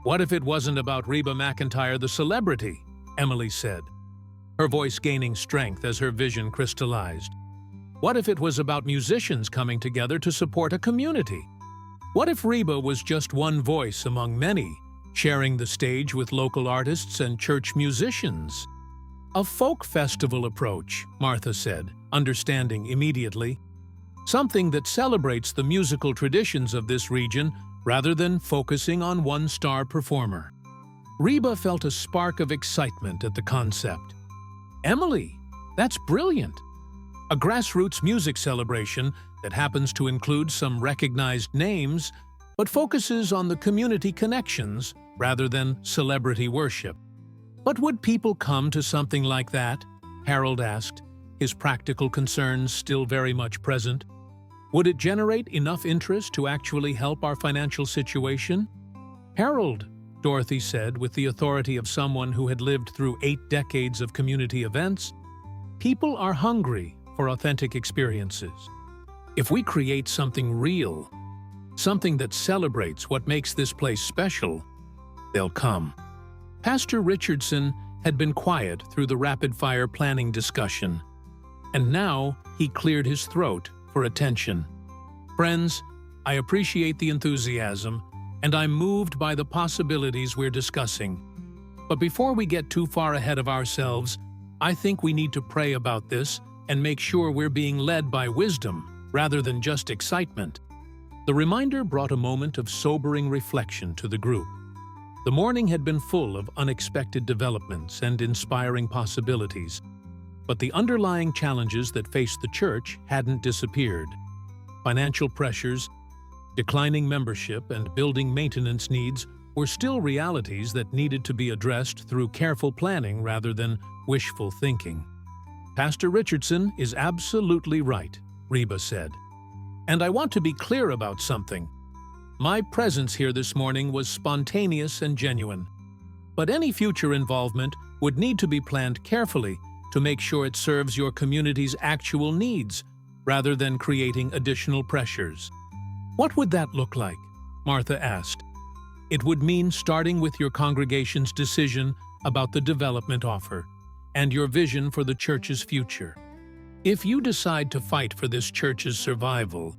"What if it wasn't about Reba McEntire, the celebrity?" Emily said, her voice gaining strength as her vision crystallized. "What if it was about musicians coming together to support a community? What if Reba was just one voice among many, sharing the stage with local artists and church musicians?" "A folk festival approach," Martha said, understanding immediately. "Something that celebrates the musical traditions of this region rather than focusing on one star performer." Reba felt a spark of excitement at the concept. "Emily, that's brilliant! A grassroots music celebration that happens to include some recognized names, but focuses on the community connections rather than celebrity worship." "But would people come to something like that?" Harold asked, his practical concerns still very much present. "Would it generate enough interest to actually help our financial situation?" "Harold," Dorothy said with the authority of someone who had lived through 8 decades of community events, "people are hungry for authentic experiences. If we create something real, something that celebrates what makes this place special, they'll come." Pastor Richardson had been quiet through the rapid-fire planning discussion, and now he cleared his throat for attention. "Friends, I appreciate the enthusiasm, and I'm moved by the possibilities we're discussing. But before we get too far ahead of ourselves, I think we need to pray about this and make sure we're being led by wisdom rather than just excitement." The reminder brought a moment of sobering reflection to the group. The morning had been full of unexpected developments and inspiring possibilities, but the underlying challenges that faced the church hadn't disappeared. Financial pressures, declining membership, and building maintenance needs were still realities that needed to be addressed through careful planning rather than wishful thinking. "Pastor Richardson is absolutely right," Reba said. "And I want to be clear about something. My presence here this morning was spontaneous and genuine, but any future involvement would need to be planned carefully to make sure it serves your community's actual needs rather than creating additional pressures." "What would that look like?" Martha asked. "It would mean starting with your congregation's decision about the development offer and your vision for the church's future. If you decide to fight for this church's survival,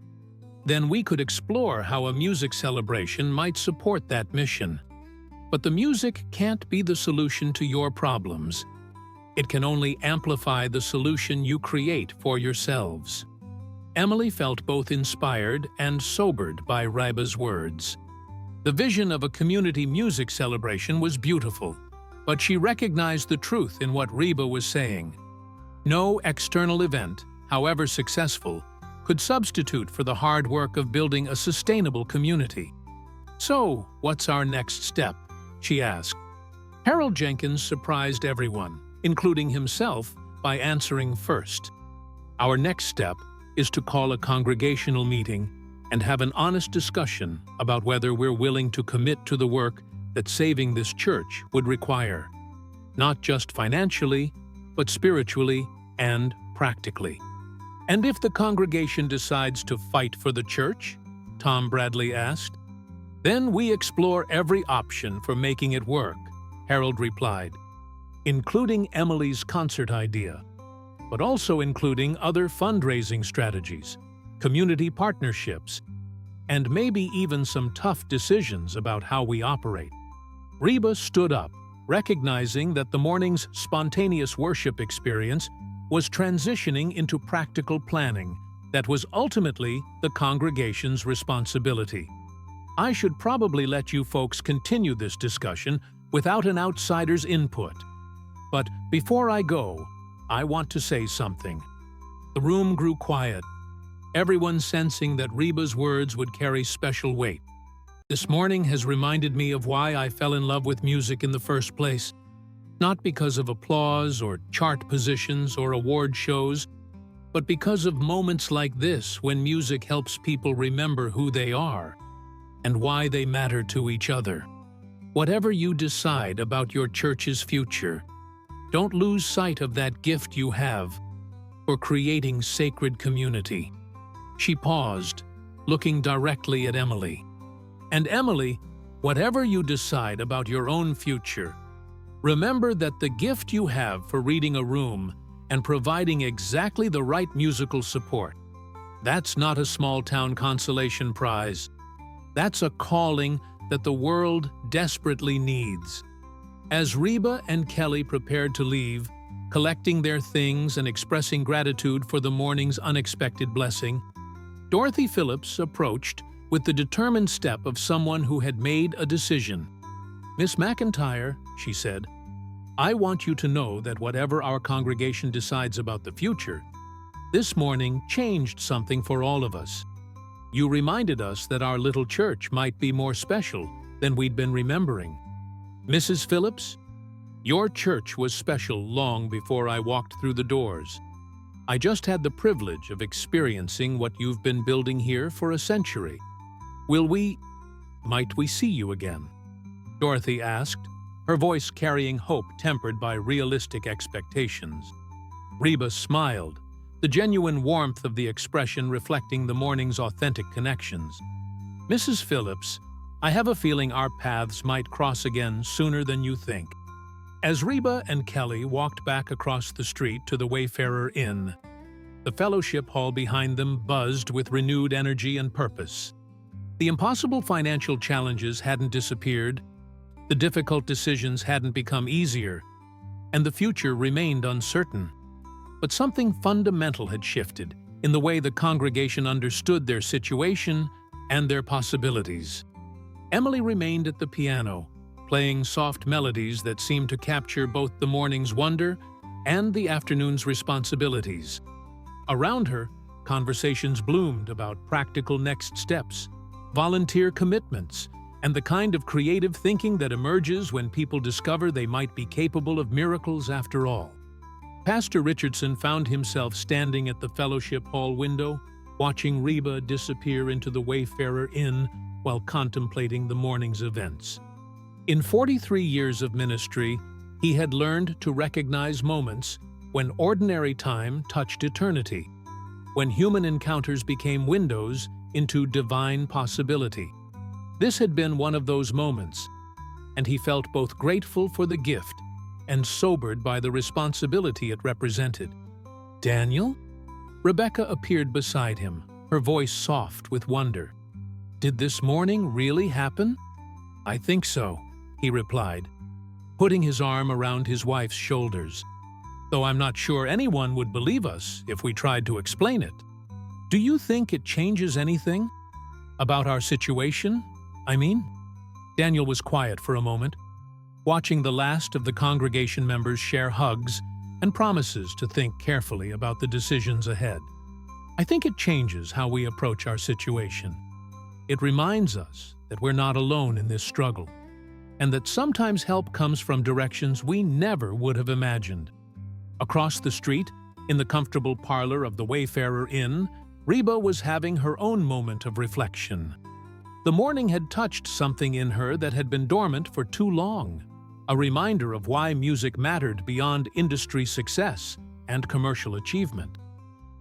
then we could explore how a music celebration might support that mission. But the music can't be the solution to your problems. It can only amplify the solution you create for yourselves." Emily felt both inspired and sobered by Reba's words. The vision of a community music celebration was beautiful, but she recognized the truth in what Reba was saying. No external event, however successful, could substitute for the hard work of building a sustainable community. "So, what's our next step?" she asked. Harold Jenkins surprised everyone, including himself, by answering first. "Our next step is to call a congregational meeting and have an honest discussion about whether we're willing to commit to the work that saving this church would require, not just financially, but spiritually and practically." "And if the congregation decides to fight for the church?" Tom Bradley asked. "Then we explore every option for making it work," Harold replied, "including Emily's concert idea, but also including other fundraising strategies, community partnerships, and maybe even some tough decisions about how we operate." Reba stood up, recognizing that the morning's spontaneous worship experience was transitioning into practical planning that was ultimately the congregation's responsibility. "I should probably let you folks continue this discussion without an outsider's input. But before I go, I want to say something." The room grew quiet, everyone sensing that Reba's words would carry special weight. "This morning has reminded me of why I fell in love with music in the first place. Not because of applause or chart positions or award shows, but because of moments like this when music helps people remember who they are and why they matter to each other. Whatever you decide about your church's future, don't lose sight of that gift you have for creating sacred community." She paused, looking directly at Emily. "And Emily, whatever you decide about your own future, remember that the gift you have for reading a room and providing exactly the right musical support, that's not a small-town consolation prize. That's a calling that the world desperately needs." As Reba and Kelly prepared to leave, collecting their things and expressing gratitude for the morning's unexpected blessing, Dorothy Phillips approached with the determined step of someone who had made a decision. "Miss McEntire," she said, "I want you to know that whatever our congregation decides about the future, this morning changed something for all of us. You reminded us that our little church might be more special than we'd been remembering. Mrs. Phillips, your church was special long before I walked through the doors. I just had the privilege of experiencing what you've been building here for a century. Might we see you again?" Dorothy asked, her voice carrying hope tempered by realistic expectations. Reba smiled, the genuine warmth of the expression reflecting the morning's authentic connections. "Mrs. Phillips, I have a feeling our paths might cross again sooner than you think." As Reba and Kelly walked back across the street to the Wayfarer Inn, the fellowship hall behind them buzzed with renewed energy and purpose. The impossible financial challenges hadn't disappeared, the difficult decisions hadn't become easier, and the future remained uncertain. But something fundamental had shifted in the way the congregation understood their situation and their possibilities. Emily remained at the piano, playing soft melodies that seemed to capture both the morning's wonder and the afternoon's responsibilities. Around her, conversations bloomed about practical next steps, volunteer commitments, and the kind of creative thinking that emerges when people discover they might be capable of miracles after all. Pastor Richardson found himself standing at the fellowship hall window, watching Reba disappear into the Wayfarer Inn while contemplating the morning's events. In 43 years of ministry, he had learned to recognize moments when ordinary time touched eternity, when human encounters became windows into divine possibility. This had been one of those moments, and he felt both grateful for the gift and sobered by the responsibility it represented. "Daniel?" Rebecca appeared beside him, her voice soft with wonder. "Did this morning really happen?" "I think so," he replied, putting his arm around his wife's shoulders, "though I'm not sure anyone would believe us if we tried to explain it. Do you think it changes anything? About our situation, I mean?" Daniel was quiet for a moment, watching the last of the congregation members share hugs and promises to think carefully about the decisions ahead. "I think it changes how we approach our situation. It reminds us that we're not alone in this struggle, and that sometimes help comes from directions we never would have imagined." Across the street, in the comfortable parlor of the Wayfarer Inn, Reba was having her own moment of reflection. The morning had touched something in her that had been dormant for too long, a reminder of why music mattered beyond industry success and commercial achievement.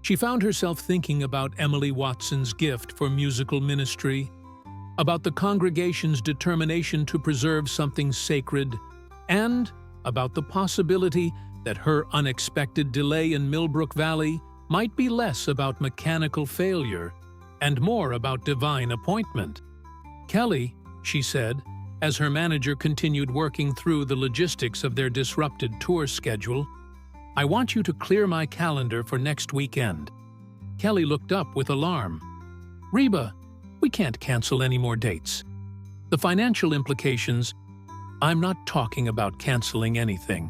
She found herself thinking about Emily Watson's gift for musical ministry, about the congregation's determination to preserve something sacred, and about the possibility that her unexpected delay in Millbrook Valley might be less about mechanical failure and more about divine appointment. "Kelly," she said, as her manager continued working through the logistics of their disrupted tour schedule, "I want you to clear my calendar for next weekend." Kelly looked up with alarm. "Reba, we can't cancel any more dates. The financial implications—" "I'm not talking about canceling anything.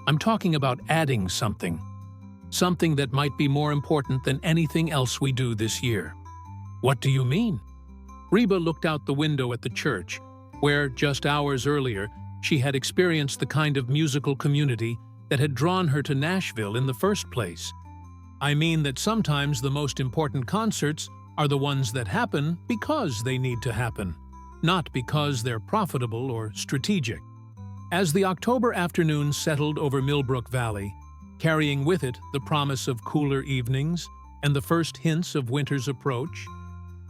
I'm talking about adding something. Something that might be more important than anything else we do this year." "What do you mean?" Reba looked out the window at the church, where, just hours earlier, she had experienced the kind of musical community that had drawn her to Nashville in the first place. "I mean that sometimes the most important concerts are the ones that happen because they need to happen, not because they're profitable or strategic." As the October afternoon settled over Millbrook Valley, carrying with it the promise of cooler evenings and the first hints of winter's approach,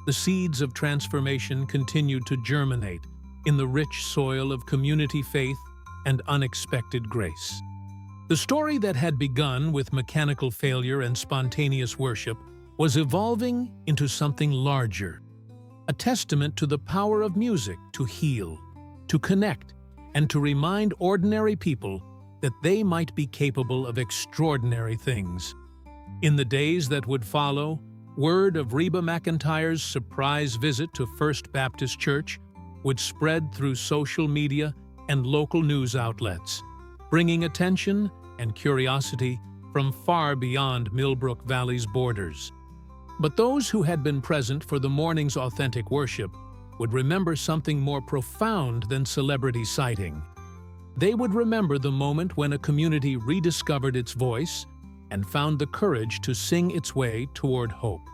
the seeds of transformation continued to germinate in the rich soil of community faith and unexpected grace. The story that had begun with mechanical failure and spontaneous worship was evolving into something larger, a testament to the power of music to heal, to connect, and to remind ordinary people that they might be capable of extraordinary things. In the days that would follow, word of Reba McEntire's surprise visit to First Baptist Church would spread through social media and local news outlets, bringing attention and curiosity from far beyond Millbrook Valley's borders. But those who had been present for the morning's authentic worship would remember something more profound than celebrity sighting. They would remember the moment when a community rediscovered its voice and found the courage to sing its way toward hope.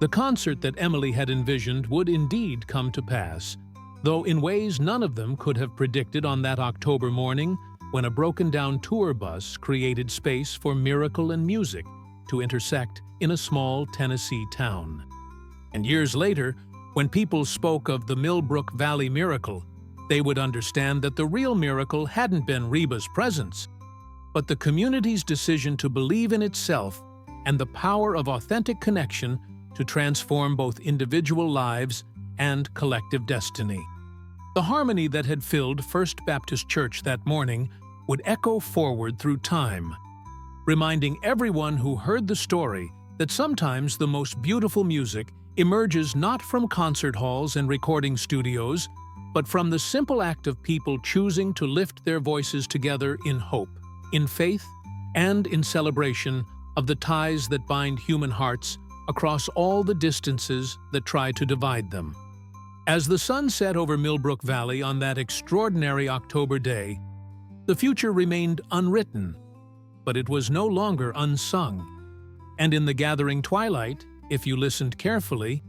The concert that Emily had envisioned would indeed come to pass, though in ways none of them could have predicted on that October morning when a broken-down tour bus created space for miracle and music to intersect in a small Tennessee town. And years later, when people spoke of the Millbrook Valley miracle, they would understand that the real miracle hadn't been Reba's presence, but the community's decision to believe in itself and the power of authentic connection to transform both individual lives and collective destiny. The harmony that had filled First Baptist Church that morning would echo forward through time, reminding everyone who heard the story that sometimes the most beautiful music emerges not from concert halls and recording studios, but from the simple act of people choosing to lift their voices together in hope, in faith, and in celebration of the ties that bind human hearts across all the distances that try to divide them. As the sun set over Millbrook Valley on that extraordinary October day, the future remained unwritten, but it was no longer unsung. And in the gathering twilight, if you listened carefully,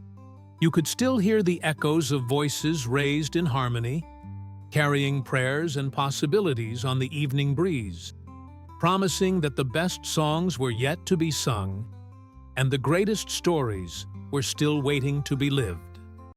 you could still hear the echoes of voices raised in harmony, carrying prayers and possibilities on the evening breeze, promising that the best songs were yet to be sung and the greatest stories were still waiting to be lived.